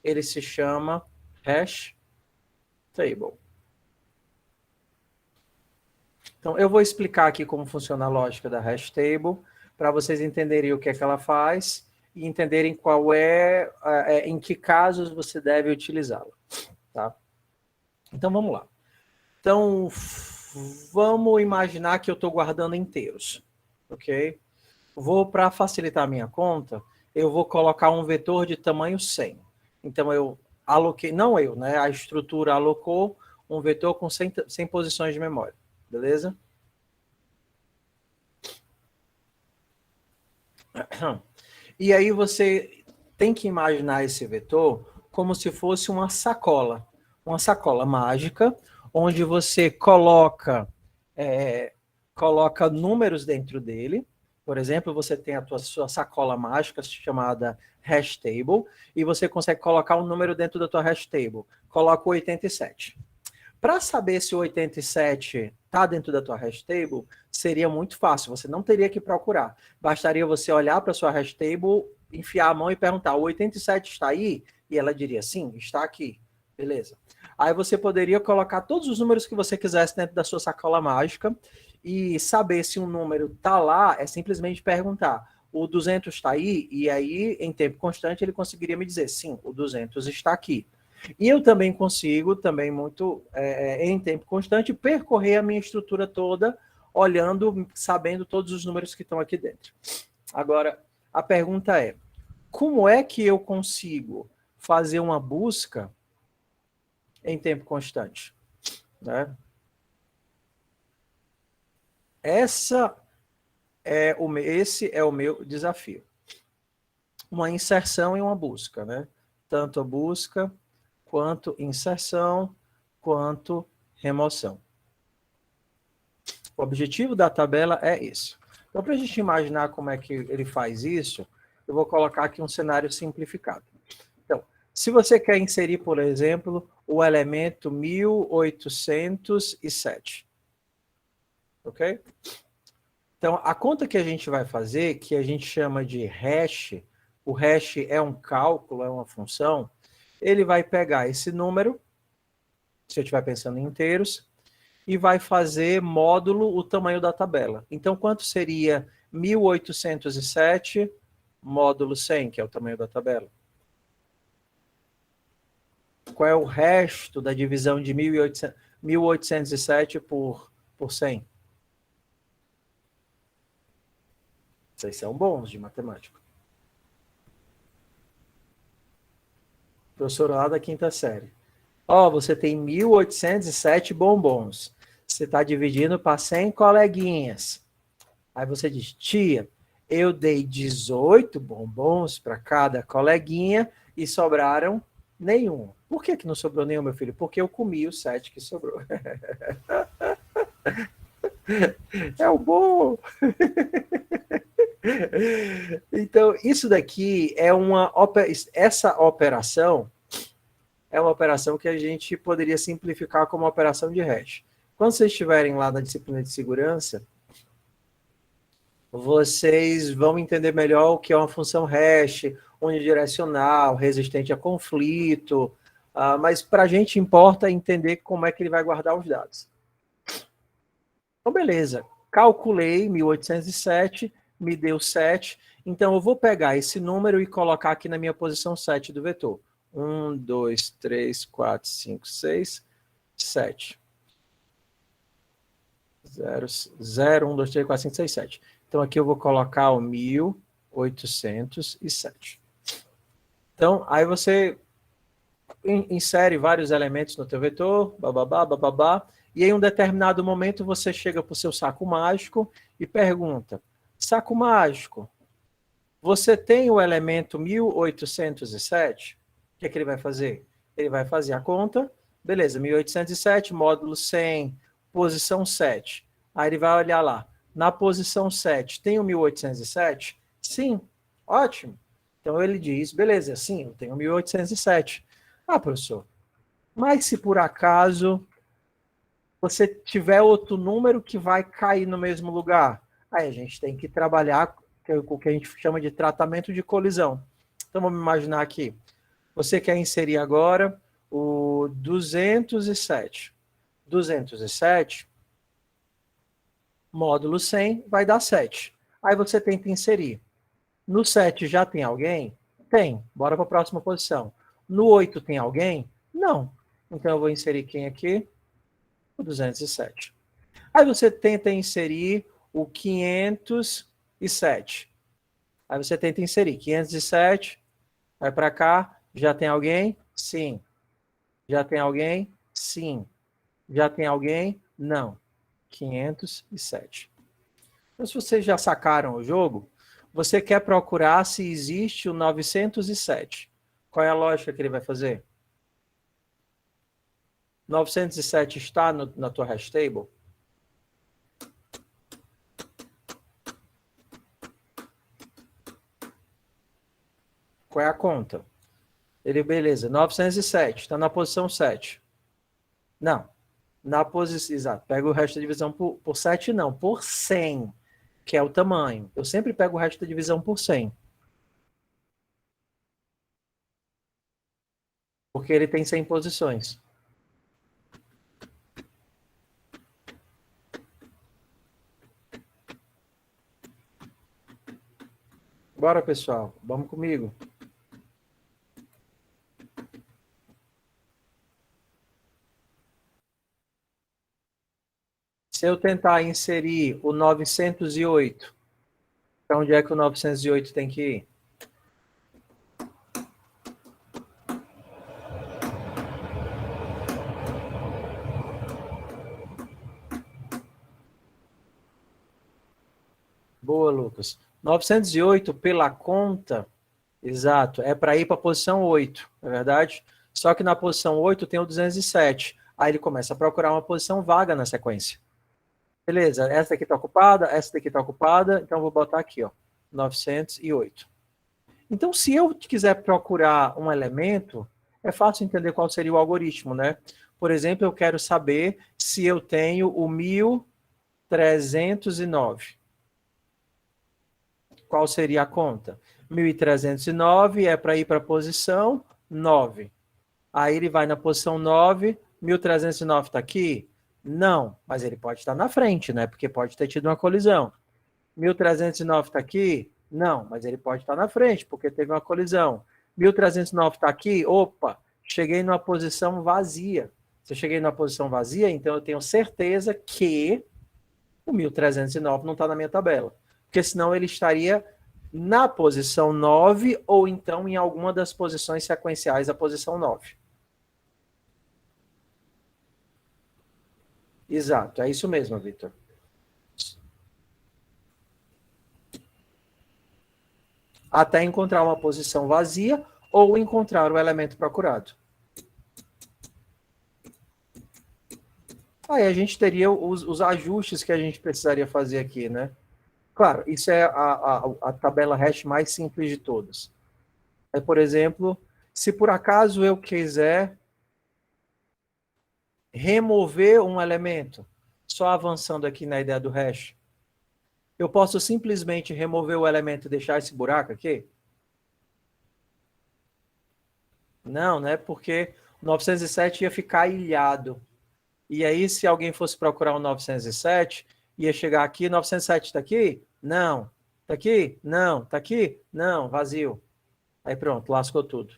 ele se chama hash table. Então, eu vou explicar aqui como funciona a lógica da hash table, para vocês entenderem o que é que ela faz e entenderem qual em que casos você deve utilizá-la. Tá? Então, vamos lá. Então, vamos imaginar que eu estou guardando inteiros, ok? Para facilitar a minha conta, eu vou colocar um vetor de tamanho 100. Então, eu aloquei, não eu, né? A estrutura alocou um vetor com 100 posições de memória, beleza? E aí você tem que imaginar esse vetor como se fosse uma sacola mágica, onde você coloca números dentro dele. Por exemplo, você tem a sua sacola mágica chamada hash table, e você consegue colocar um número dentro da tua hash table. Coloca o 87. Para saber se o 87 está dentro da tua hash table, seria muito fácil, você não teria que procurar. Bastaria você olhar para a sua hash table, enfiar a mão e perguntar: o 87 está aí? E ela diria: sim, está aqui. Beleza. Aí você poderia colocar todos os números que você quisesse dentro da sua sacola mágica e saber se um número está lá, é simplesmente perguntar: o 200 está aí? E aí, em tempo constante, ele conseguiria me dizer: sim, o 200 está aqui. E eu também consigo, também muito em tempo constante, percorrer a minha estrutura toda, olhando, sabendo todos os números que estão aqui dentro. Agora, a pergunta é: como é que eu consigo fazer uma busca em tempo constante? Né? Esse é o meu desafio. Uma inserção e uma busca, né? Tanto a busca, quanto inserção, quanto remoção. O objetivo da tabela é esse. Então, para a gente imaginar como é que ele faz isso, eu vou colocar aqui um cenário simplificado. Então, se você quer inserir, por exemplo, o elemento 1807, ok? Então, a conta que a gente vai fazer, que a gente chama de hash, o hash é um cálculo, é uma função, ele vai pegar esse número, se eu estiver pensando em inteiros, e vai fazer módulo o tamanho da tabela. Então, quanto seria 1807 módulo 100, que é o tamanho da tabela? Qual é o resto da divisão de 1807 por 100? Vocês são bons de matemática. Professor lá da quinta série. Ó, você tem 1807 bombons. Você está dividindo para 100 coleguinhas. Aí você diz: tia, eu dei 18 bombons para cada coleguinha e sobraram nenhum. Por que não sobrou nenhum, meu filho? Porque eu comi os 7 que sobrou. É o bom. Então, isso daqui é essa operação é uma operação que a gente poderia simplificar como operação de hash. Quando vocês estiverem lá na disciplina de segurança, vocês vão entender melhor o que é uma função hash, unidirecional, resistente a conflito, mas para a gente importa entender como é que ele vai guardar os dados. Então, beleza. Calculei 1807, me deu 7. Então, eu vou pegar esse número e colocar aqui na minha posição 7 do vetor. 1, 2, 3, 4, 5, 6, 7. 0, 0, 1, 2, 3, 4, 5, 6, 7. Então, aqui eu vou colocar o 1000 1.807. Então, aí você insere vários elementos no teu vetor, bababá, bababá, e em um determinado momento você chega para o seu saco mágico e pergunta, saco mágico, você tem o elemento 1807? O que é que ele vai fazer? Ele vai fazer a conta, beleza, 1807, módulo 100, posição 7. Aí ele vai olhar lá, na posição 7, tem o 1807? Sim, ótimo. Então ele diz, beleza, sim, eu tenho 1807. Ah, professor, mas se por acaso você tiver outro número que vai cair no mesmo lugar, aí a gente tem que trabalhar com o que a gente chama de tratamento de colisão. Então vamos imaginar aqui, você quer inserir agora o 207. 207, módulo 100, vai dar 7. Aí você tenta inserir. No 7 já tem alguém? Tem. Bora para a próxima posição. No 8 tem alguém? Não. Então eu vou inserir quem aqui? O 207. Aí você tenta inserir o 507. Aí você tenta inserir 507, vai para cá, já tem alguém? Sim. Já tem alguém? Sim. Já tem alguém? Não. 507. Então, se vocês já sacaram o jogo, você quer procurar se existe o 907. Qual é a lógica que ele vai fazer? 907 está na tua hash table? Qual é a conta? Ele, beleza, 907, está na posição 7. Não, na posição, exato, pega o resto da divisão por 7, não, por 100, que é o tamanho. Eu sempre pego o resto da divisão por 100. Porque ele tem 100 posições. Bora, pessoal, vamos comigo. Se eu tentar inserir o 908, para onde é que o 908 tem que ir? Boa, Lucas. 908, pela conta, exato, é para ir para a posição 8, não é verdade? Só que na posição 8 tem o 207. Aí ele começa a procurar uma posição vaga na sequência. Beleza, essa daqui está ocupada, essa daqui está ocupada, então vou botar aqui, ó, 908. Então, se eu quiser procurar um elemento, é fácil entender qual seria o algoritmo, né? Por exemplo, eu quero saber se eu tenho o 1309. Qual seria a conta? 1309 é para ir para a posição 9. Aí ele vai na posição 9, 1309 está aqui? Não, mas ele pode estar na frente, né? Porque pode ter tido uma colisão. 1309 está aqui? Não, mas ele pode estar na frente, porque teve uma colisão. 1309 está aqui? Opa, cheguei numa posição vazia. Se eu cheguei numa posição vazia, então eu tenho certeza que o 1309 não está na minha tabela. Porque senão ele estaria na posição 9 ou então em alguma das posições sequenciais da posição 9. Exato, é isso mesmo, Victor. Até encontrar uma posição vazia ou encontrar o elemento procurado. Aí a gente teria os ajustes que a gente precisaria fazer aqui, né? Claro, isso é a tabela hash mais simples de todas. É, por exemplo, se por acaso eu quiser remover um elemento, só avançando aqui na ideia do hash, eu posso simplesmente remover o elemento e deixar esse buraco aqui? Não, né? Porque o 907 ia ficar ilhado. E aí, se alguém fosse procurar o 907, ia chegar aqui, 907 está aqui? Não. Está aqui? Não. Está aqui? Não. Vazio. Aí pronto, lascou tudo.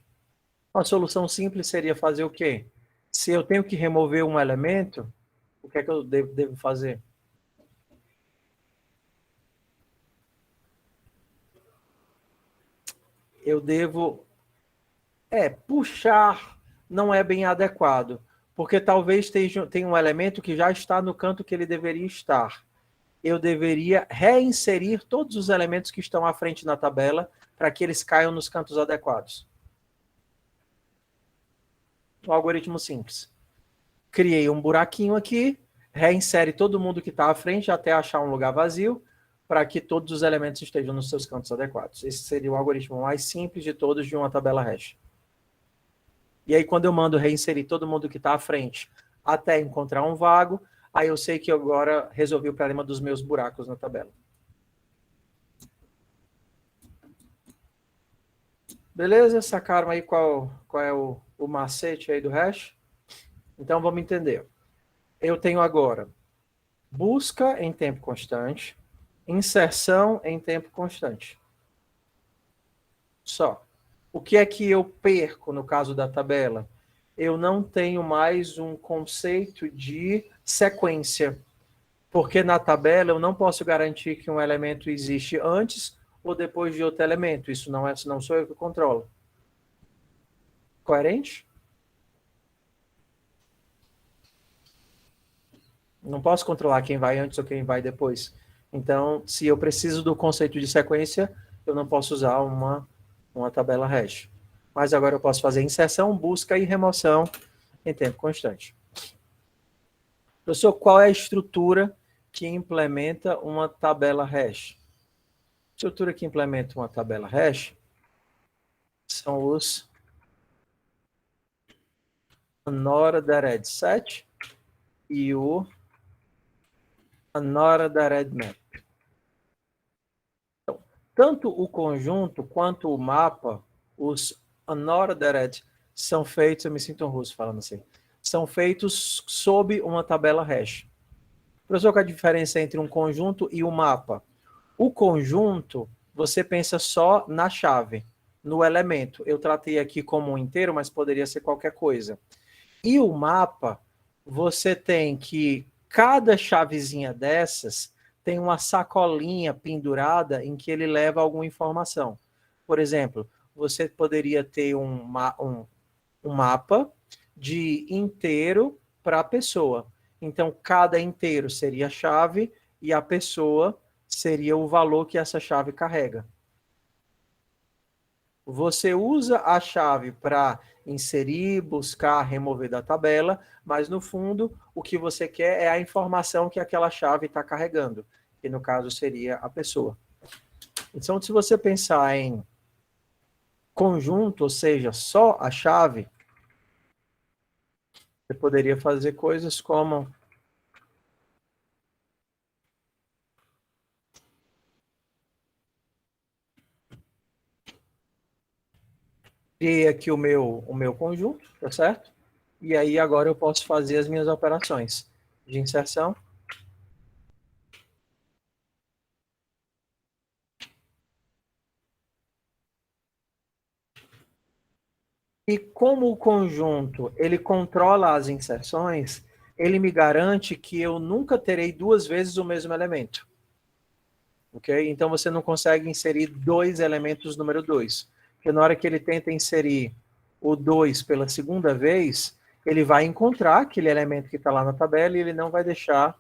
Uma solução simples seria fazer o quê? Se eu tenho que remover um elemento, o que é que eu devo fazer? eu devo... puxar não é bem adequado, porque talvez tenha um elemento que já está no canto que ele deveria estar. Eu deveria reinserir todos os elementos que estão à frente na tabela para que eles caiam nos cantos adequados. Um algoritmo simples. Criei um buraquinho aqui, reinsere todo mundo que está à frente até achar um lugar vazio, para que todos os elementos estejam nos seus cantos adequados. Esse seria o algoritmo mais simples de todos de uma tabela hash. E aí, quando eu mando reinserir todo mundo que está à frente até encontrar um vago, aí eu sei que agora resolvi o problema dos meus buracos na tabela. Beleza? Sacaram aí qual é o macete aí do hash? Então, vamos entender. Eu tenho agora busca em tempo constante, inserção em tempo constante. Só. O que é que eu perco no caso da tabela? Eu não tenho mais um conceito de sequência, porque na tabela eu não posso garantir que um elemento existe antes ou depois de outro elemento. Isso não sou eu que controlo. Coerente? Não posso controlar quem vai antes ou quem vai depois. Então, se eu preciso do conceito de sequência, eu não posso usar uma tabela hash. Mas agora eu posso fazer inserção, busca e remoção em tempo constante. Professor, qual é a estrutura que implementa uma tabela hash? A estrutura que implementa uma tabela hash são os Nora-Dared set e o Nora-Dared map. Então, tanto o conjunto quanto o mapa, os Nora-Dared são feitos, eu me sinto um russo falando assim, são feitos sob uma tabela hash. Professor, qual é a diferença entre um conjunto e um mapa? O conjunto, você pensa só na chave, no elemento. Eu tratei aqui como um inteiro, mas poderia ser qualquer coisa. E o mapa, você tem que cada chavezinha dessas tem uma sacolinha pendurada em que ele leva alguma informação. Por exemplo, você poderia ter um mapa de inteiro para a pessoa. Então, cada inteiro seria a chave e a pessoa seria o valor que essa chave carrega. Você usa a chave para inserir, buscar, remover da tabela, mas no fundo o que você quer é a informação que aquela chave está carregando, que no caso seria a pessoa. Então, se você pensar em conjunto, ou seja, só a chave, você poderia fazer coisas como criei aqui o meu conjunto, tá certo? E aí agora eu posso fazer as minhas operações de inserção. E como o conjunto ele controla as inserções, ele me garante que eu nunca terei duas vezes o mesmo elemento. Ok? Então você não consegue inserir dois elementos número 2. Porque na hora que ele tenta inserir o 2 pela segunda vez, ele vai encontrar aquele elemento que está lá na tabela e ele não vai deixar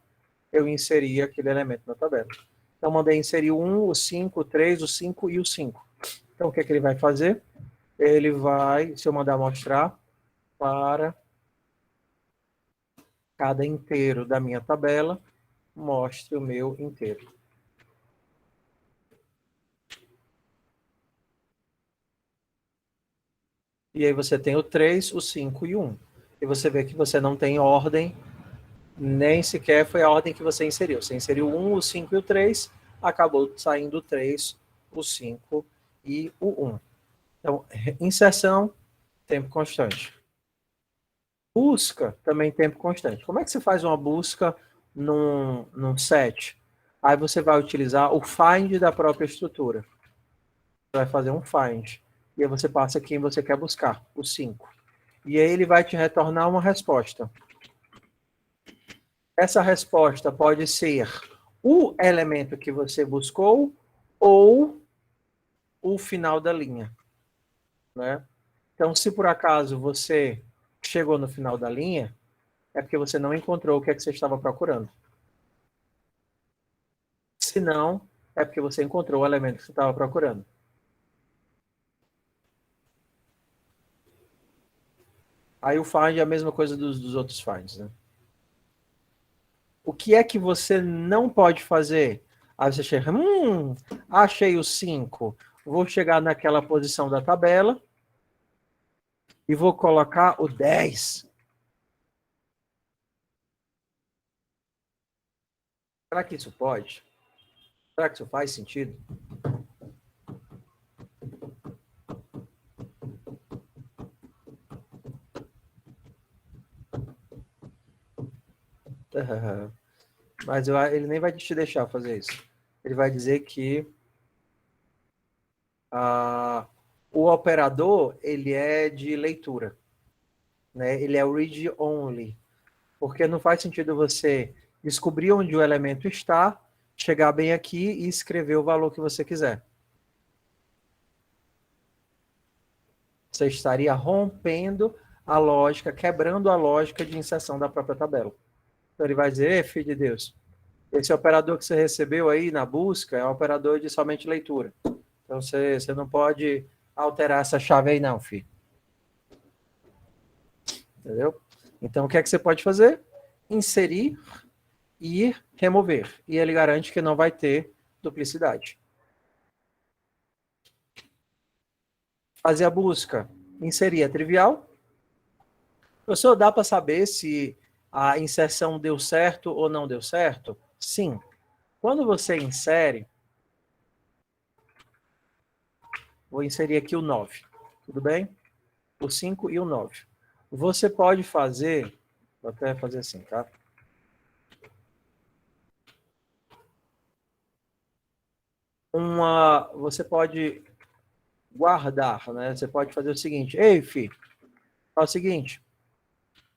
eu inserir aquele elemento na tabela. Então mandei inserir o 1, o 5, o 3, o 5 e o 5. Então o que é que ele vai fazer? Ele vai, se eu mandar mostrar, para cada inteiro da minha tabela, mostre o meu inteiro. E aí você tem o 3, o 5 e o 1. E você vê que você não tem ordem, nem sequer foi a ordem que você inseriu. Você inseriu o 1, o 5 e o 3, acabou saindo o 3, o 5 e o 1. Então, inserção, tempo constante. Busca, também tempo constante. Como é que você faz uma busca num set? Aí você vai utilizar o find da própria estrutura. Você vai fazer um find. E aí você passa quem você quer buscar, o 5. E aí ele vai te retornar uma resposta. Essa resposta pode ser o elemento que você buscou ou o final da linha. né? Então, se por acaso você chegou no final da linha, é porque você não encontrou o que é que você estava procurando. Se não, é porque você encontrou o elemento que você estava procurando. Aí o find é a mesma coisa dos outros finds, né? O que é que você não pode fazer? Aí você chega, achei o 5, vou chegar naquela posição da tabela e vou colocar o 10. Será que isso pode? Será que isso faz sentido? Mas ele nem vai te deixar fazer isso. Ele vai dizer que o operador ele é de leitura, né? Ele é read only, porque não faz sentido você descobrir onde o elemento está, chegar bem aqui e escrever o valor que você quiser. Você estaria rompendo a lógica, quebrando a lógica de inserção da própria tabela. Então ele vai dizer, filho de Deus, esse operador que você recebeu aí na busca é um operador de somente leitura. Então você não pode alterar essa chave aí não, filho. Entendeu? Então o que é que você pode fazer? Inserir e remover. E ele garante que não vai ter duplicidade. Fazer a busca. Inserir é trivial. Professor, dá para saber se a inserção deu certo ou não deu certo? Sim. Quando você insere, vou inserir aqui o 9, tudo bem? O 5 e o 9. Você pode fazer, vou até fazer assim, tá? Você pode guardar, né? Você pode fazer o seguinte, ei, filho, faz o seguinte,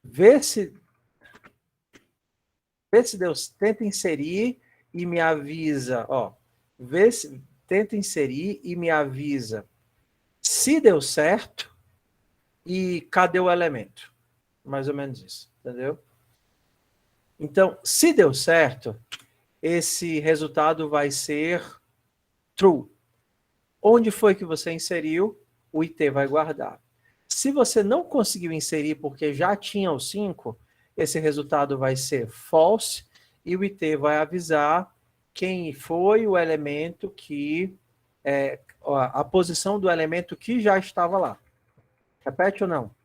vê se deu, tenta inserir e me avisa, ó, tenta inserir e me avisa se deu certo e cadê o elemento. Mais ou menos isso, entendeu? Então, se deu certo, esse resultado vai ser true. Onde foi que você inseriu, o IT vai guardar. Se você não conseguiu inserir porque já tinha o 5, esse resultado vai ser false e o IT vai avisar quem foi o elemento que a posição do elemento que já estava lá. Repete ou não?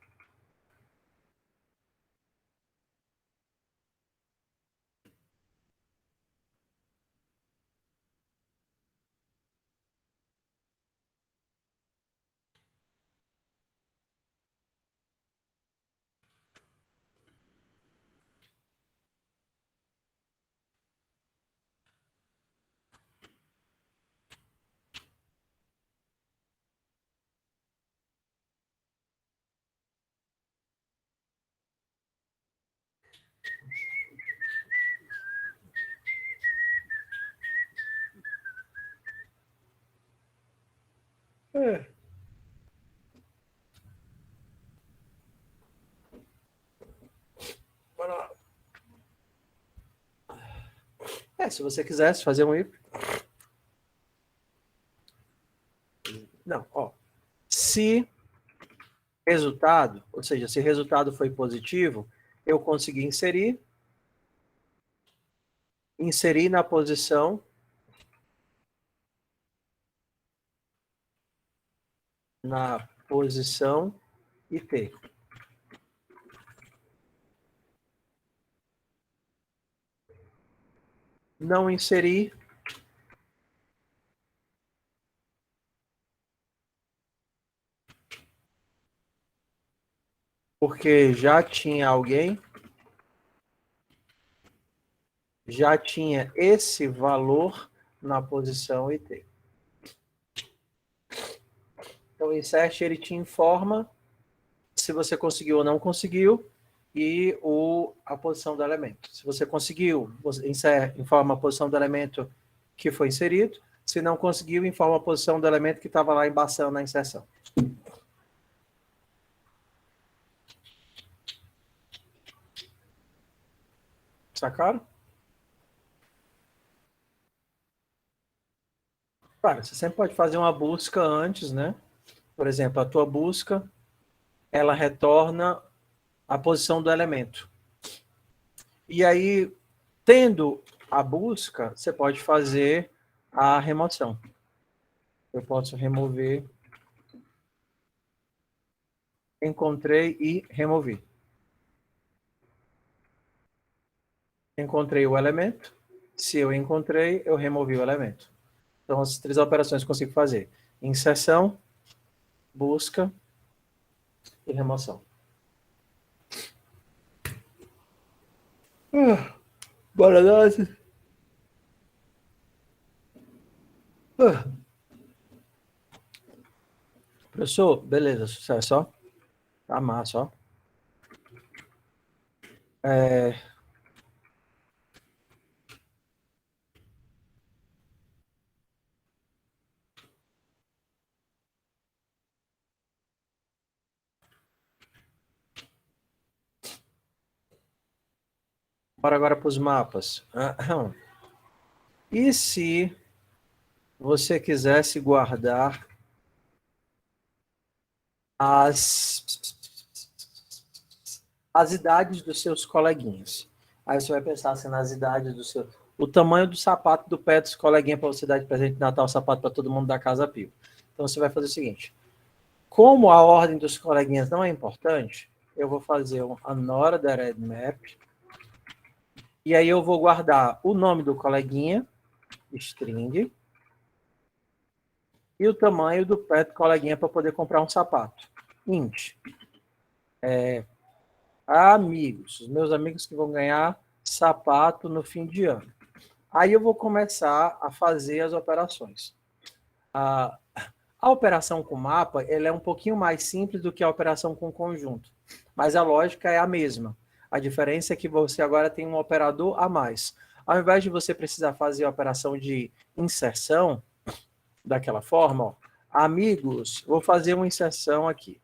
Se você quisesse fazer um if. Não, ó. Se resultado, ou seja, se resultado foi positivo, eu consegui inserir na posição IT. Não inserir, porque já tinha alguém, já tinha esse valor na posição IT. Então, o insert ele te informa se você conseguiu ou não conseguiu e a posição do elemento. Se você conseguiu, você informa a posição do elemento que foi inserido. Se não conseguiu, informa a posição do elemento que estava lá embaçando na inserção. Sacaram? Claro, você sempre pode fazer uma busca antes, né? Por exemplo, a tua busca, ela retorna a posição do elemento. E aí, tendo a busca, você pode fazer a remoção. Eu posso remover, encontrei e removi. Encontrei o elemento. Se eu encontrei, eu removi o elemento. Então, as 3 operações que eu consigo fazer: inserção, busca e remoção. Bora nós. Professor, beleza, sucesso, ó. Tá massa, ó. Bora agora para os mapas. E se você quisesse guardar as idades dos seus coleguinhas? Aí você vai pensar assim, nas idades do seu... O tamanho do sapato do pé dos coleguinhas para você dar de presente de Natal, sapato para todo mundo da Casa Pio. Então você vai fazer o seguinte: como a ordem dos coleguinhas não é importante, eu vou fazer um another map, e aí eu vou guardar o nome do coleguinha, string, e o tamanho do pé do coleguinha para poder comprar um sapato. Int. Amigos. Os meus amigos que vão ganhar sapato no fim de ano. Aí eu vou começar a fazer as operações. A operação com mapa, ela é um pouquinho mais simples do que a operação com conjunto. Mas a lógica é a mesma. A diferença é que você agora tem um operador a mais. Ao invés de você precisar fazer a operação de inserção, daquela forma, ó, amigos, vou fazer uma inserção aqui.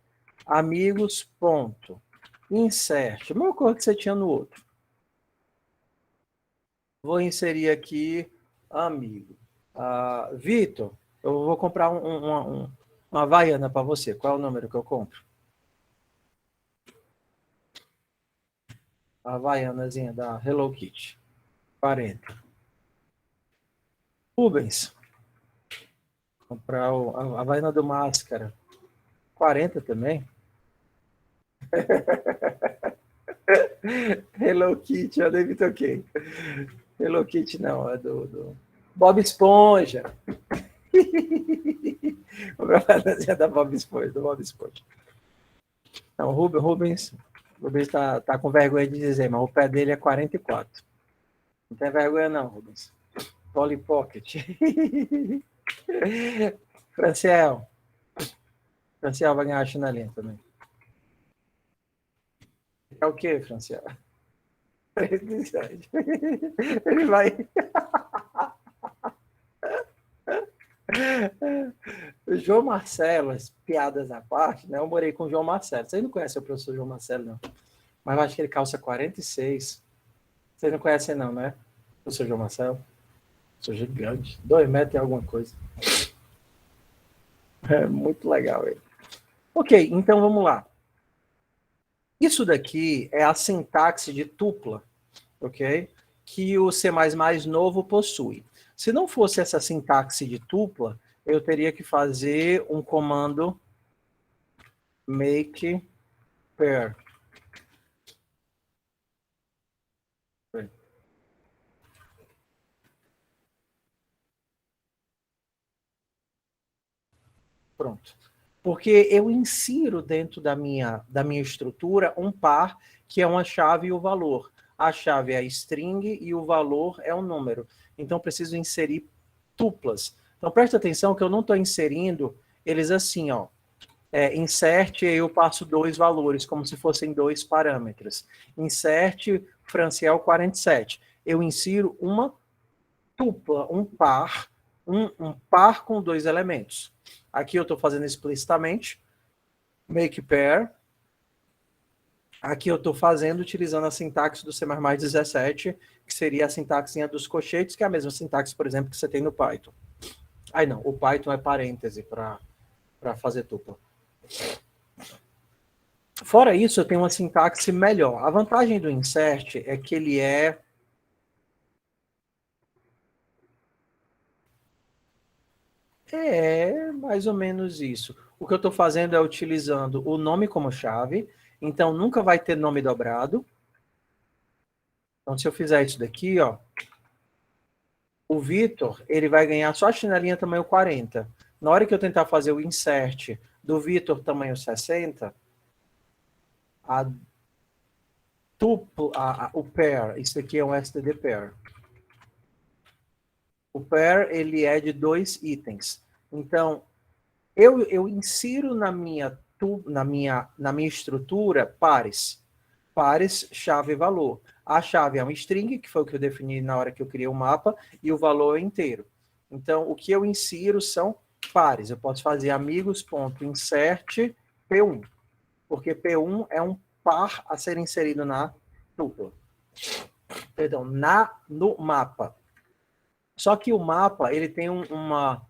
Amigos, ponto. Insert, a mesma coisa que você tinha no outro. Vou inserir aqui amigo. Vitor, eu vou comprar uma Havaiana para você. Qual é o número que eu compro? A Havaianazinha da Hello Kitty. 40. Rubens. Comprar a Havaiana do Máscara. 40 também. Hello Kitty, eu nem me toquei. Hello Kitty não, é do Bob Esponja. O meu fantasia da Bob Esponja, do Bob Esponja. Então, Rubens tá com vergonha de dizer, mas o pé dele é 44. Não tem vergonha não, Rubens. Polly Pocket. Franciel vai ganhar a chinelinha também. É o quê, Franciel? Ele vai... O João Marcelo, as piadas à parte, né? Eu morei com o João Marcelo. Vocês não conhecem o professor João Marcelo, não. Mas eu acho que ele calça 46. Vocês não conhecem, não, né? O professor João Marcelo. Sou gigante. 2 metros e alguma coisa. É muito legal ele. Ok, então vamos lá. Isso daqui é a sintaxe de tupla, ok? Que o C++ novo possui. Se não fosse essa sintaxe de tupla, eu teria que fazer um comando make pair. Pronto. Porque eu insiro dentro da minha estrutura um par que é uma chave e o valor. A chave é a string e o valor é o número. Então, preciso inserir tuplas. Então, presta atenção que eu não estou inserindo eles assim, ó. Insert, e eu passo 2 valores, como se fossem 2 parâmetros. Insert, Franciel 47. Eu insiro uma tupla, um par com 2 elementos. Aqui eu estou fazendo explicitamente, make pair, Aqui eu estou fazendo utilizando a sintaxe do C++17, que seria a sintaxinha dos cochetes, que é a mesma sintaxe, por exemplo, que você tem no Python. Aí não, o Python é parêntese para fazer tupla. Fora isso, eu tenho uma sintaxe melhor. A vantagem do insert é que ele é mais ou menos isso. O que eu estou fazendo é utilizando o nome como chave, então nunca vai ter nome dobrado. Então, se eu fizer isso daqui, ó, o Vitor, ele vai ganhar só a chinelinha tamanho 40. Na hora que eu tentar fazer o insert do Vitor tamanho 60, a tuplo, o pair, isso aqui é um std pair. O pair, ele é de 2 itens. Então, eu insiro na minha estrutura pares. Pares, chave e valor. A chave é um string, que foi o que eu defini na hora que eu criei o mapa, e o valor é inteiro. Então, o que eu insiro são pares. Eu posso fazer amigos.insert P1, porque P1 é um par a ser inserido na tupla. Perdão, no mapa. Só que o mapa, ele tem uma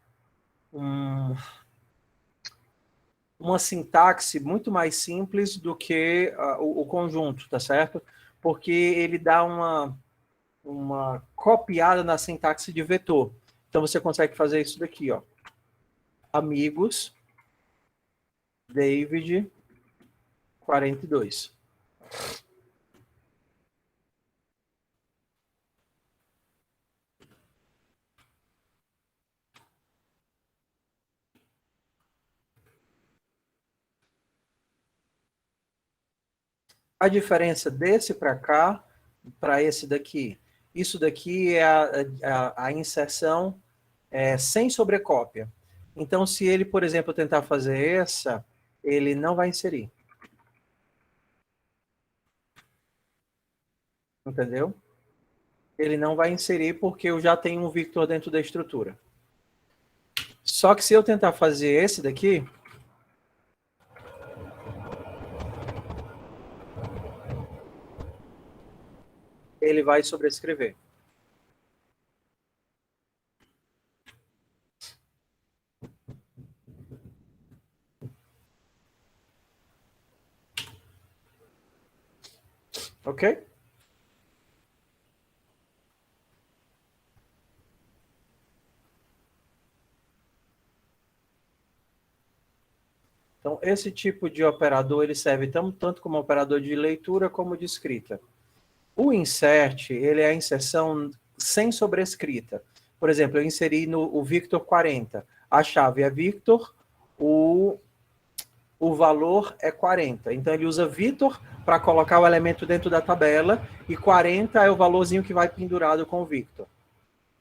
sintaxe muito mais simples do que o conjunto, tá certo? Porque ele dá uma copiada na sintaxe de vetor. Então você consegue fazer isso daqui, ó. Amigos, David, 42. A diferença desse para cá, para esse daqui, isso daqui é a inserção sem sobrecópia. Então, se ele, por exemplo, tentar fazer essa, ele não vai inserir. Entendeu? Ele não vai inserir porque eu já tenho um Victor dentro da estrutura. Só que se eu tentar fazer esse daqui, ele vai sobrescrever. Ok? Então, esse tipo de operador, ele serve tanto como operador de leitura como de escrita. O insert, ele é a inserção sem sobrescrita. Por exemplo, eu inseri o Victor 40. A chave é Victor, o valor é 40. Então, ele usa Victor para colocar o elemento dentro da tabela e 40 é o valorzinho que vai pendurado com o Victor.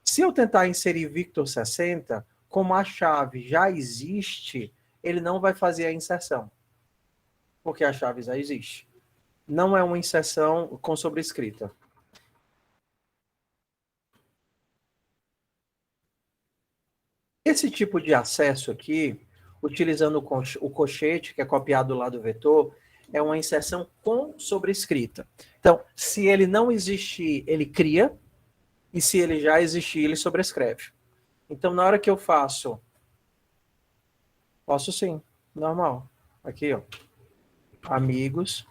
Se eu tentar inserir Victor 60, como a chave já existe, ele não vai fazer a inserção, porque a chave já existe. Não é uma inserção com sobrescrita. Esse tipo de acesso aqui, utilizando o cochete, que é copiado lá do vetor, é uma inserção com sobrescrita. Então, se ele não existir, ele cria, e se ele já existir, ele sobrescreve. Então, na hora que eu faço, posso sim, normal. Aqui, ó. Amigos,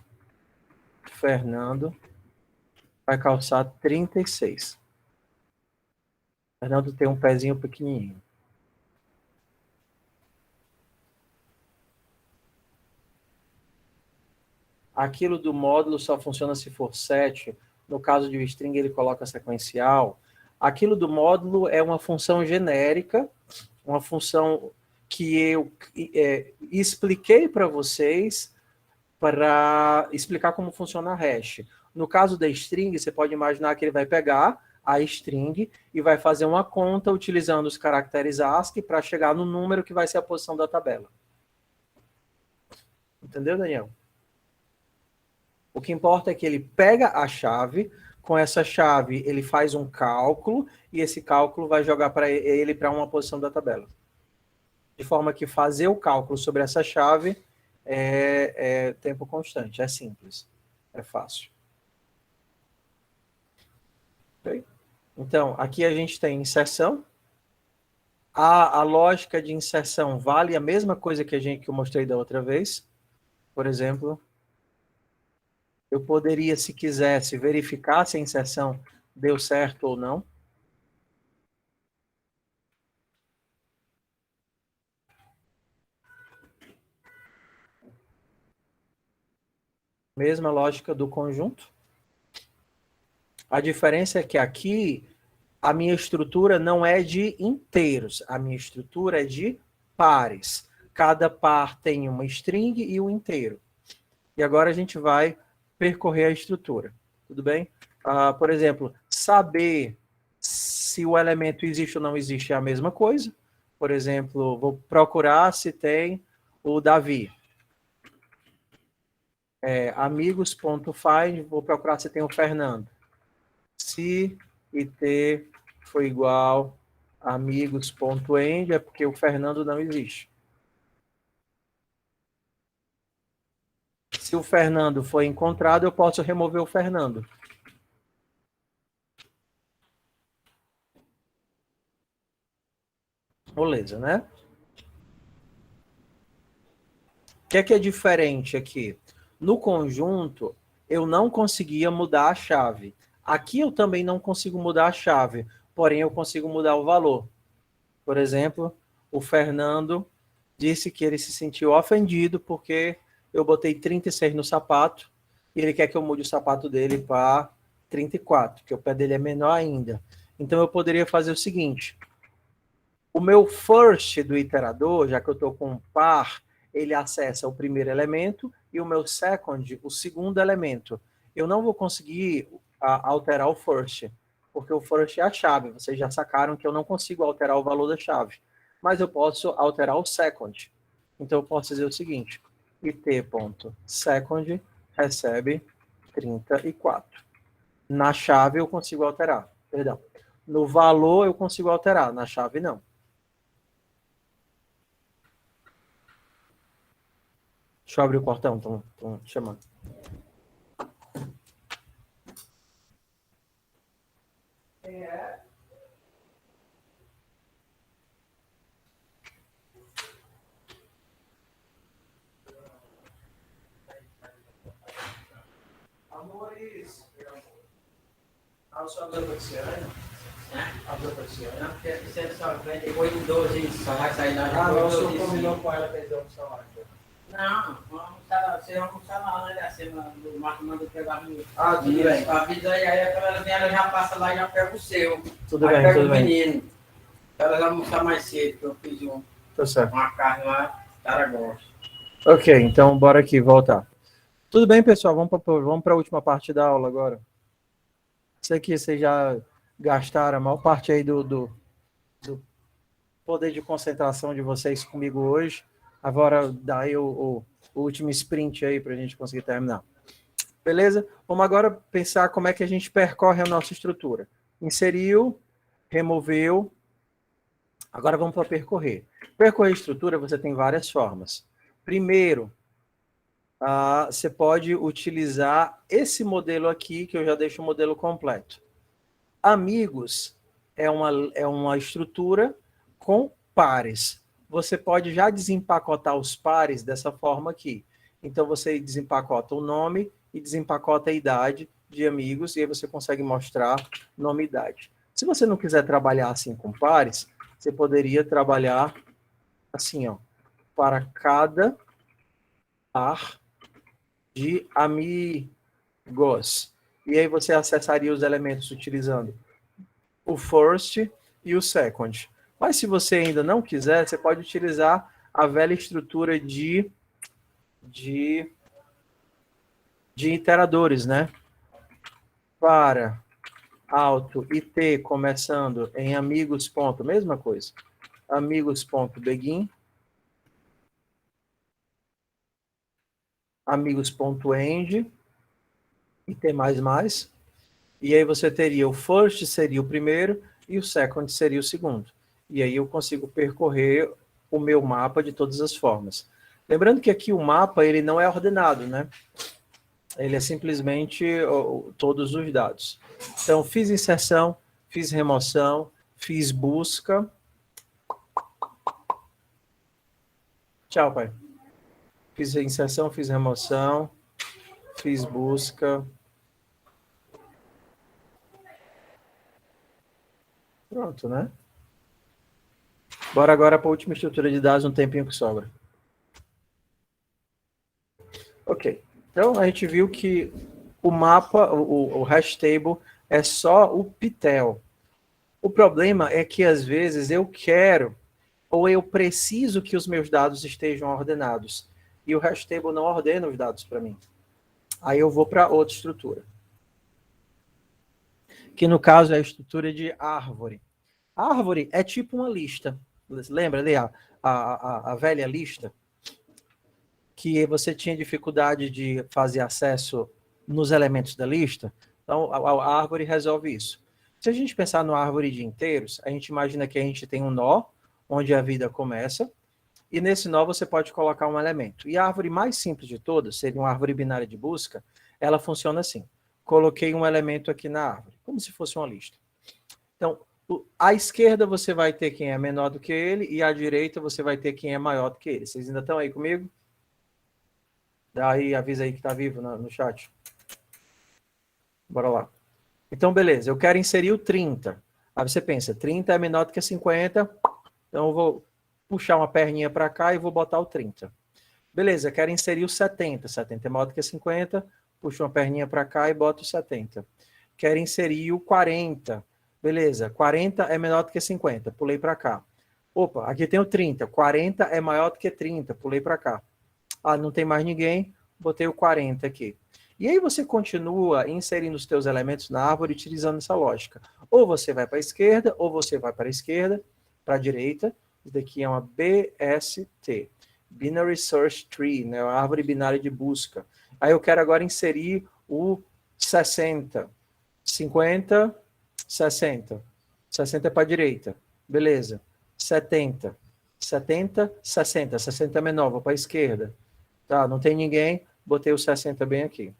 Fernando vai calçar 36. Fernando tem um pezinho pequenininho. Aquilo do módulo só funciona se for 7. No caso de um string, ele coloca sequencial. Aquilo do módulo é uma função genérica, uma função que eu expliquei para vocês para explicar como funciona a hash. No caso da string, você pode imaginar que ele vai pegar a string e vai fazer uma conta utilizando os caracteres ASCII para chegar no número que vai ser a posição da tabela. Entendeu, Daniel? O que importa é que ele pega a chave, com essa chave ele faz um cálculo e esse cálculo vai jogar para ele para uma posição da tabela. De forma que fazer o cálculo sobre essa chave é tempo constante, é simples. É fácil. Okay? Então, aqui a gente tem inserção. A lógica de inserção vale a mesma coisa que eu mostrei da outra vez. Por exemplo, eu poderia, se quisesse, verificar se a inserção deu certo ou não. Mesma lógica do conjunto. A diferença é que aqui a minha estrutura não é de inteiros, a minha estrutura é de pares. Cada par tem uma string e um inteiro. E agora a gente vai percorrer a estrutura. Tudo bem? Por exemplo, saber se o elemento existe ou não existe é a mesma coisa. Por exemplo, vou procurar se tem o Davi. Amigos.find, vou procurar se tem o Fernando. Se IT for igual a amigos.end, é porque o Fernando não existe. Se o Fernando foi encontrado, eu posso remover o Fernando. Beleza, né? O que é diferente aqui? No conjunto, eu não conseguia mudar a chave. Aqui eu também não consigo mudar a chave, porém eu consigo mudar o valor. Por exemplo, o Fernando disse que ele se sentiu ofendido porque eu botei 36 no sapato e ele quer que eu mude o sapato dele para 34, que o pé dele é menor ainda. Então eu poderia fazer o seguinte: o meu first do iterador, já que eu estou com um par, ele acessa o primeiro elemento e o meu second, o segundo elemento. Eu não vou conseguir alterar o first, porque o first é a chave. Vocês já sacaram que eu não consigo alterar o valor da chave. Mas eu posso alterar o second. Então eu posso dizer o seguinte: it.second recebe 34. Na chave eu consigo alterar. Perdão. No valor eu consigo alterar, na chave não. Deixa eu abrir o portão, estão chamando. Amores. A sua dona Luciana? A dona Luciana? Não, porque você só vem depois de 12, só vai sair lá depois Não, o de senhor 12. combinou com ela que eles vão falar. Não, você vai almoçar lá, né? Assim, o Marco mandou pegar o Tudo bem. avisa aí, quando ela vem, ela já passa lá e já pega o seu. Tudo aí bem, pega tudo o bem. menino. Ela vai almoçar mais cedo, que eu fiz Tá certo. uma carne lá, o cara gosta. Ok, então bora aqui, voltar. Tudo bem, pessoal, vamos para a última parte da aula agora. Sei que vocês já gastaram a maior parte aí do poder de concentração de vocês comigo hoje. Agora dá aí o último sprint aí para a gente conseguir terminar. Beleza? Vamos agora pensar como é que a gente percorre a nossa estrutura. Inseriu, removeu. Agora vamos para percorrer. Percorrer a estrutura você tem várias formas. Primeiro, você pode utilizar esse modelo aqui, que eu já deixo o modelo completo. Amigos é uma estrutura com pares. Você pode já desempacotar os pares dessa forma aqui. Então, você desempacota o nome e desempacota a idade de amigos, e aí você consegue mostrar nome e idade. Se você não quiser trabalhar assim com pares, você poderia trabalhar assim, ó, para cada par de amigos. E aí você acessaria os elementos utilizando o first e o second. Mas se você ainda não quiser, você pode utilizar a velha estrutura de iteradores, né? Para auto IT começando em amigos. Mesma coisa. Amigos.begin. Amigos.end. IT++. E aí você teria o first seria o primeiro e o second seria o segundo. E aí eu consigo percorrer o meu mapa de todas as formas. Lembrando que aqui o mapa ele não é ordenado, né? Ele é simplesmente todos os dados. Então, fiz inserção, fiz remoção, fiz busca. Tchau, pai. Fiz inserção, fiz remoção, fiz busca. Pronto, né? Bora agora para a última estrutura de dados, um tempinho que sobra. Ok. Então, a gente viu que o mapa, o hash table, é só o pitel. O problema é que, às vezes, eu quero ou eu preciso que os meus dados estejam ordenados. E o hash table não ordena os dados para mim. Aí eu vou para outra estrutura. Que, no caso, é a estrutura de árvore. A árvore é tipo uma lista. Lembra ali a velha lista? Que você tinha dificuldade de fazer acesso nos elementos da lista? Então, a árvore resolve isso. Se a gente pensar no árvore de inteiros, a gente imagina que a gente tem um nó, onde a vida começa, e nesse nó você pode colocar um elemento. E a árvore mais simples de todas, seria uma árvore binária de busca, ela funciona assim. Coloquei um elemento aqui na árvore, como se fosse uma lista. Então, à esquerda você vai ter quem é menor do que ele, e à direita você vai ter quem é maior do que ele. Vocês ainda estão aí comigo? Daí, avisa aí que está vivo no chat. Bora lá. Então, beleza, eu quero inserir o 30. Aí você pensa, 30 é menor do que 50, então eu vou puxar uma perninha para cá e vou botar o 30. Beleza, quero inserir o 70. 70 é maior do que 50, puxo uma perninha para cá e boto o 70. Quero inserir o 40. Beleza, 40 é menor do que 50, pulei para cá. Opa, aqui tem o 30. 40 é maior do que 30, pulei para cá. Ah, não tem mais ninguém, botei o 40 aqui. E aí você continua inserindo os teus elementos na árvore utilizando essa lógica. Ou você vai para a esquerda, ou você vai para a esquerda, para a direita. Isso daqui é uma BST, Binary Search Tree, né? Uma árvore binária de busca. Aí eu quero agora inserir o 60. 50, 60. 60 é para a direita. Beleza. 70. 70, 60. 60 é menor, vou para a esquerda. Tá, não tem ninguém, botei o 60 bem aqui.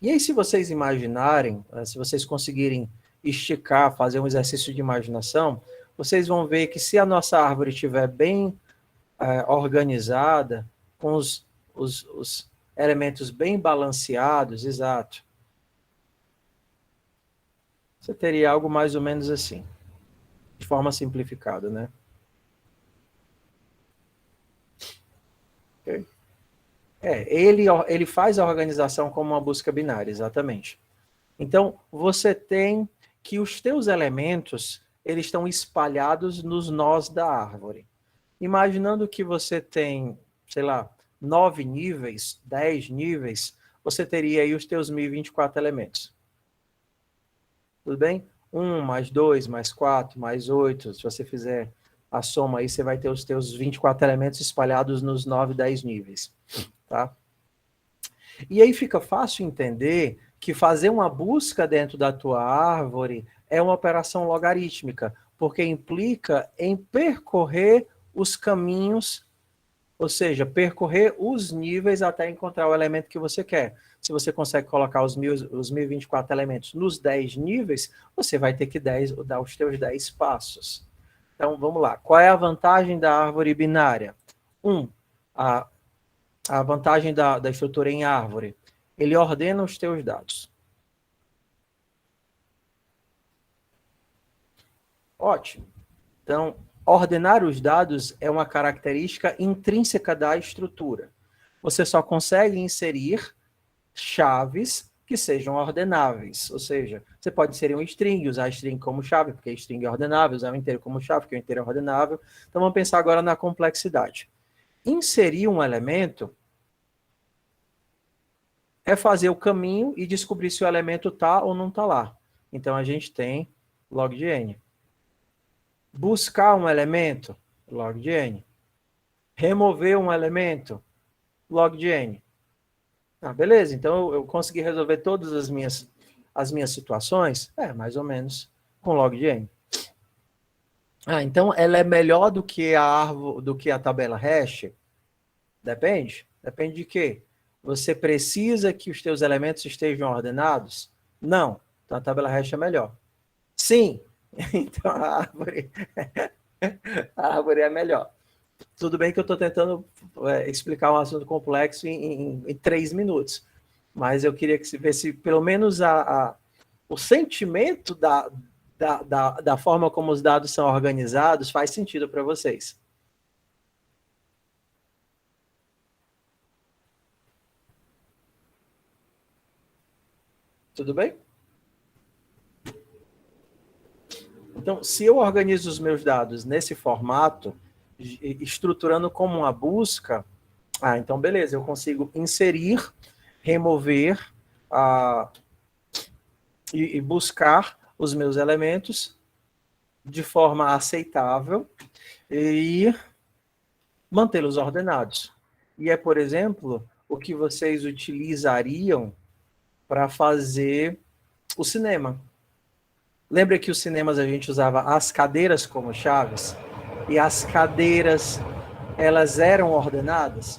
E aí, se vocês imaginarem, se vocês conseguirem esticar, fazer um exercício de imaginação, vocês vão ver que se a nossa árvore estiver bem organizada, com os elementos bem balanceados, exato, você teria algo mais ou menos assim, de forma simplificada, né? Ok? Ele faz a organização como uma busca binária, exatamente. Então, você tem que os teus elementos, eles estão espalhados nos nós da árvore. Imaginando que você tem, sei lá, 9 níveis, 10 níveis, você teria aí os teus 1024 elementos. Tudo bem? 1 mais 2 mais 4 mais 8, se você fizer a soma aí, você vai ter os teus 24 elementos espalhados nos 9, 10 níveis. Tá? E aí fica fácil entender que fazer uma busca dentro da tua árvore é uma operação logarítmica, porque implica em percorrer os caminhos, ou seja, percorrer os níveis até encontrar o elemento que você quer. Se você consegue colocar os 1024 elementos nos 10 níveis, você vai ter que dar os teus 10 passos. Então, vamos lá. Qual é a vantagem da árvore binária? A vantagem da estrutura em árvore. Ele ordena os teus dados. Ótimo. Então, ordenar os dados é uma característica intrínseca da estrutura. Você só consegue inserir chaves que sejam ordenáveis. Ou seja, você pode inserir um string, usar string como chave, porque string é ordenável, usar um inteiro como chave, porque o inteiro é ordenável. Então, vamos pensar agora na complexidade. Inserir um elemento é fazer o caminho e descobrir se o elemento está ou não está lá. Então, a gente tem log de n. Buscar um elemento, log de n. Remover um elemento, log de n. Ah, beleza, então eu consegui resolver todas as minhas situações? Mais ou menos, com log de n. Então ela é melhor do que a árvore, do que a tabela hash? Depende. Depende de quê? Você precisa que os teus elementos estejam ordenados? Não. Então a tabela hash é melhor. Sim. Então a árvore é melhor. Tudo bem que eu estou tentando explicar um assunto complexo em 3 minutos, mas eu queria que se visse pelo menos o sentimento da forma como os dados são organizados faz sentido para vocês. Tudo bem? Então, se eu organizo os meus dados nesse formato, estruturando como uma busca, então beleza, eu consigo inserir, remover e buscar os meus elementos de forma aceitável e mantê-los ordenados. E é, por exemplo, o que vocês utilizariam para fazer o cinema. Lembra que os cinemas a gente usava as cadeiras como chaves? E as cadeiras, elas eram ordenadas?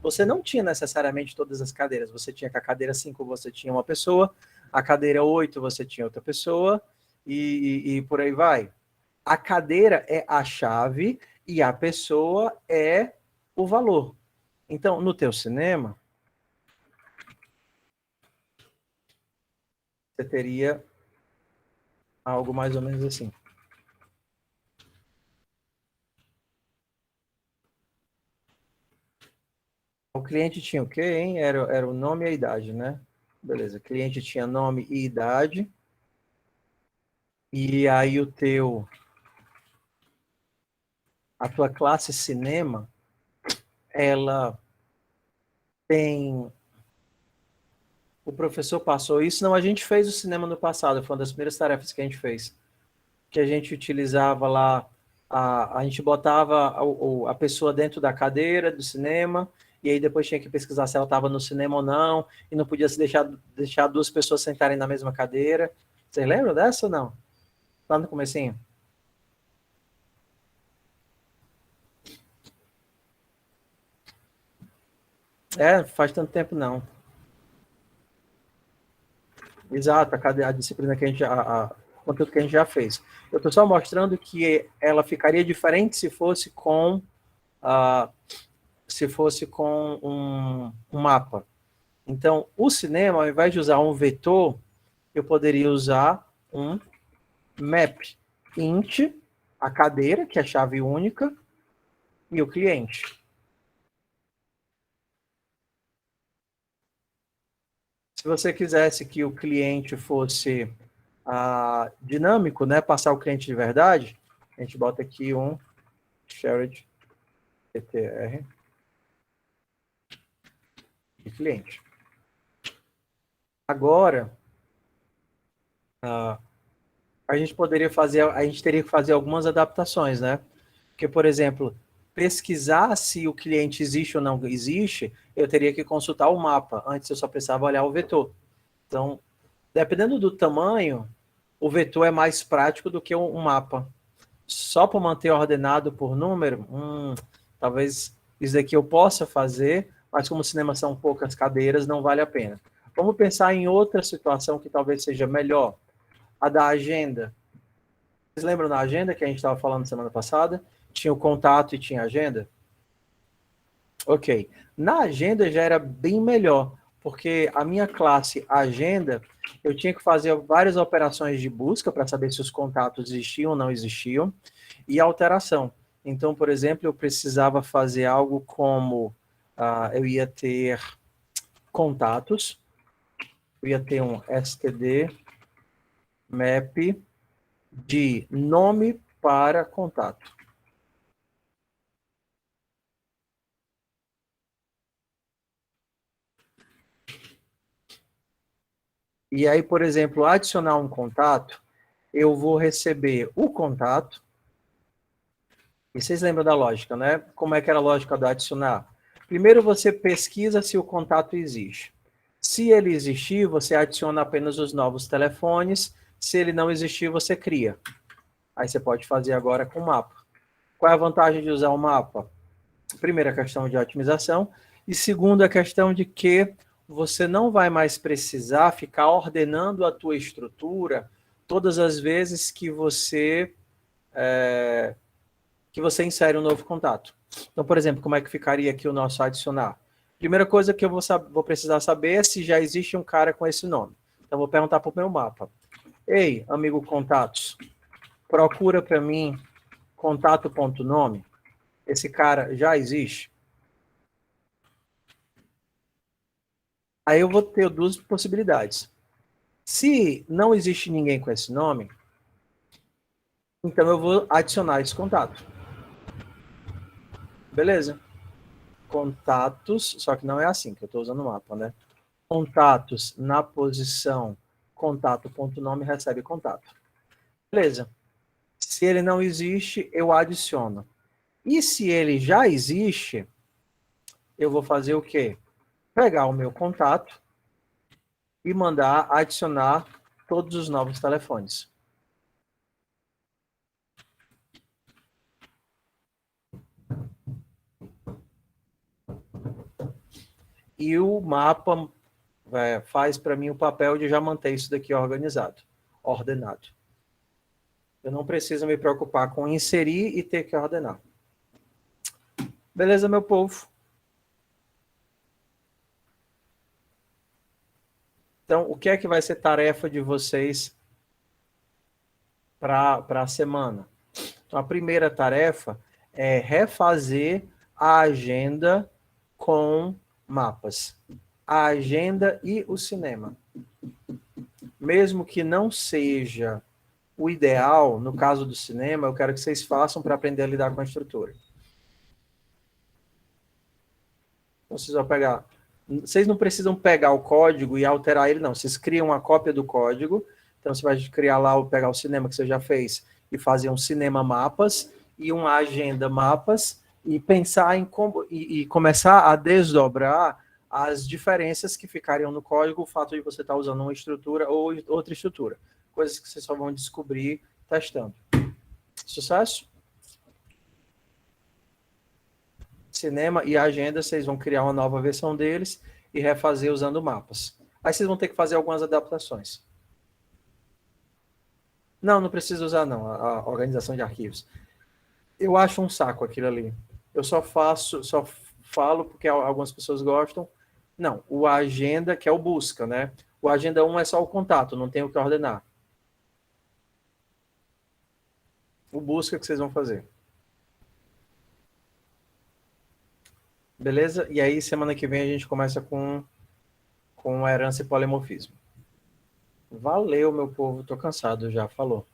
Você não tinha necessariamente todas as cadeiras. Você tinha que a cadeira 5 você tinha uma pessoa, a cadeira 8 você tinha outra pessoa, e por aí vai. A cadeira é a chave e a pessoa é o valor. Então, no teu cinema, você teria algo mais ou menos assim. O cliente tinha o quê, hein? Era o nome e a idade, né? Beleza, o cliente tinha nome e idade. E aí a tua classe cinema, ela tem... O professor passou isso. Não, a gente fez o cinema no passado, foi uma das primeiras tarefas que a gente fez. Que a gente utilizava lá, a gente botava a pessoa dentro da cadeira do cinema, e aí depois tinha que pesquisar se ela estava no cinema ou não, e não podia se deixar 2 pessoas sentarem na mesma cadeira. Vocês lembram dessa ou não? Lá no comecinho. Faz tanto tempo não. Exato, a disciplina que a gente, o conteúdo que a gente já fez. Eu estou só mostrando que ela ficaria diferente se fosse com um mapa. Então, o cinema, ao invés de usar um vetor, eu poderia usar um map int, a cadeira, que é a chave única, e o cliente. Se você quisesse que o cliente fosse dinâmico, né, passar o cliente de verdade, a gente bota aqui um shared ptr de cliente. Agora, a gente teria que fazer algumas adaptações, né? Porque, por exemplo, pesquisar se o cliente existe ou não existe, eu teria que consultar o mapa. Antes eu só precisava olhar o vetor. Então, dependendo do tamanho, o vetor é mais prático do que um mapa. Só para manter ordenado por número, talvez isso daqui eu possa fazer, mas como o cinema são poucas cadeiras, não vale a pena. Vamos pensar em outra situação que talvez seja melhor. A da agenda. Vocês lembram da agenda que a gente estava falando semana passada? Tinha o contato e tinha a agenda? Ok. Na agenda já era bem melhor, porque a minha classe agenda, eu tinha que fazer várias operações de busca para saber se os contatos existiam ou não existiam, e alteração. Então, por exemplo, eu precisava fazer algo como, eu ia ter contatos, eu ia ter um std map de nome para contato. E aí, por exemplo, adicionar um contato, eu vou receber o contato. E vocês lembram da lógica, né? Como é que era a lógica do adicionar? Primeiro você pesquisa se o contato existe. Se ele existir, você adiciona apenas os novos telefones. Se ele não existir, você cria. Aí você pode fazer agora com o mapa. Qual é a vantagem de usar o mapa? Primeira questão de otimização. E segundo, a questão de que você não vai mais precisar ficar ordenando a tua estrutura todas as vezes que você insere um novo contato. Então, por exemplo, como é que ficaria aqui o nosso adicionar? Primeira coisa que eu vou precisar saber é se já existe um cara com esse nome. Então, vou perguntar para o meu mapa. Ei, amigo contatos, procura para mim contato.nome. Esse cara já existe? Aí eu vou ter duas possibilidades. Se não existe ninguém com esse nome, então eu vou adicionar esse contato. Beleza? Contatos, só que não é assim que eu estou usando o mapa, né? Contatos na posição contato.nome recebe contato. Beleza. Se ele não existe, eu adiciono. E se ele já existe, eu vou fazer o quê? Pegar o meu contato e mandar adicionar todos os novos telefones. E o mapa faz para mim o papel de já manter isso daqui organizado, ordenado. Eu não preciso me preocupar com inserir e ter que ordenar. Beleza, meu povo? Então, o que é que vai ser tarefa de vocês para a semana? Então, a primeira tarefa é refazer a agenda com mapas. A agenda e o cinema. Mesmo que não seja o ideal, no caso do cinema, eu quero que vocês façam para aprender a lidar com a estrutura. Então, vocês vão pegar. Vocês não precisam pegar o código e alterar ele, não. Vocês criam uma cópia do código. Então, você vai criar lá, pegar o cinema que você já fez e fazer um cinema mapas e uma agenda mapas e pensar em como e começar a desdobrar as diferenças que ficariam no código, o fato de você estar usando uma estrutura ou outra estrutura. Coisas que vocês só vão descobrir testando. Sucesso? Cinema e agenda, vocês vão criar uma nova versão deles e refazer usando mapas. Aí vocês vão ter que fazer algumas adaptações. Não precisa usar não, a organização de arquivos. Eu acho um saco aquilo ali. Eu só falo porque algumas pessoas gostam. Não, o agenda, que é o busca, né? O agenda 1 é só o contato, não tem o que ordenar. O busca que vocês vão fazer. Beleza? E aí, semana que vem, a gente começa com herança e polimorfismo. Valeu, meu povo. Tô cansado já. Falou.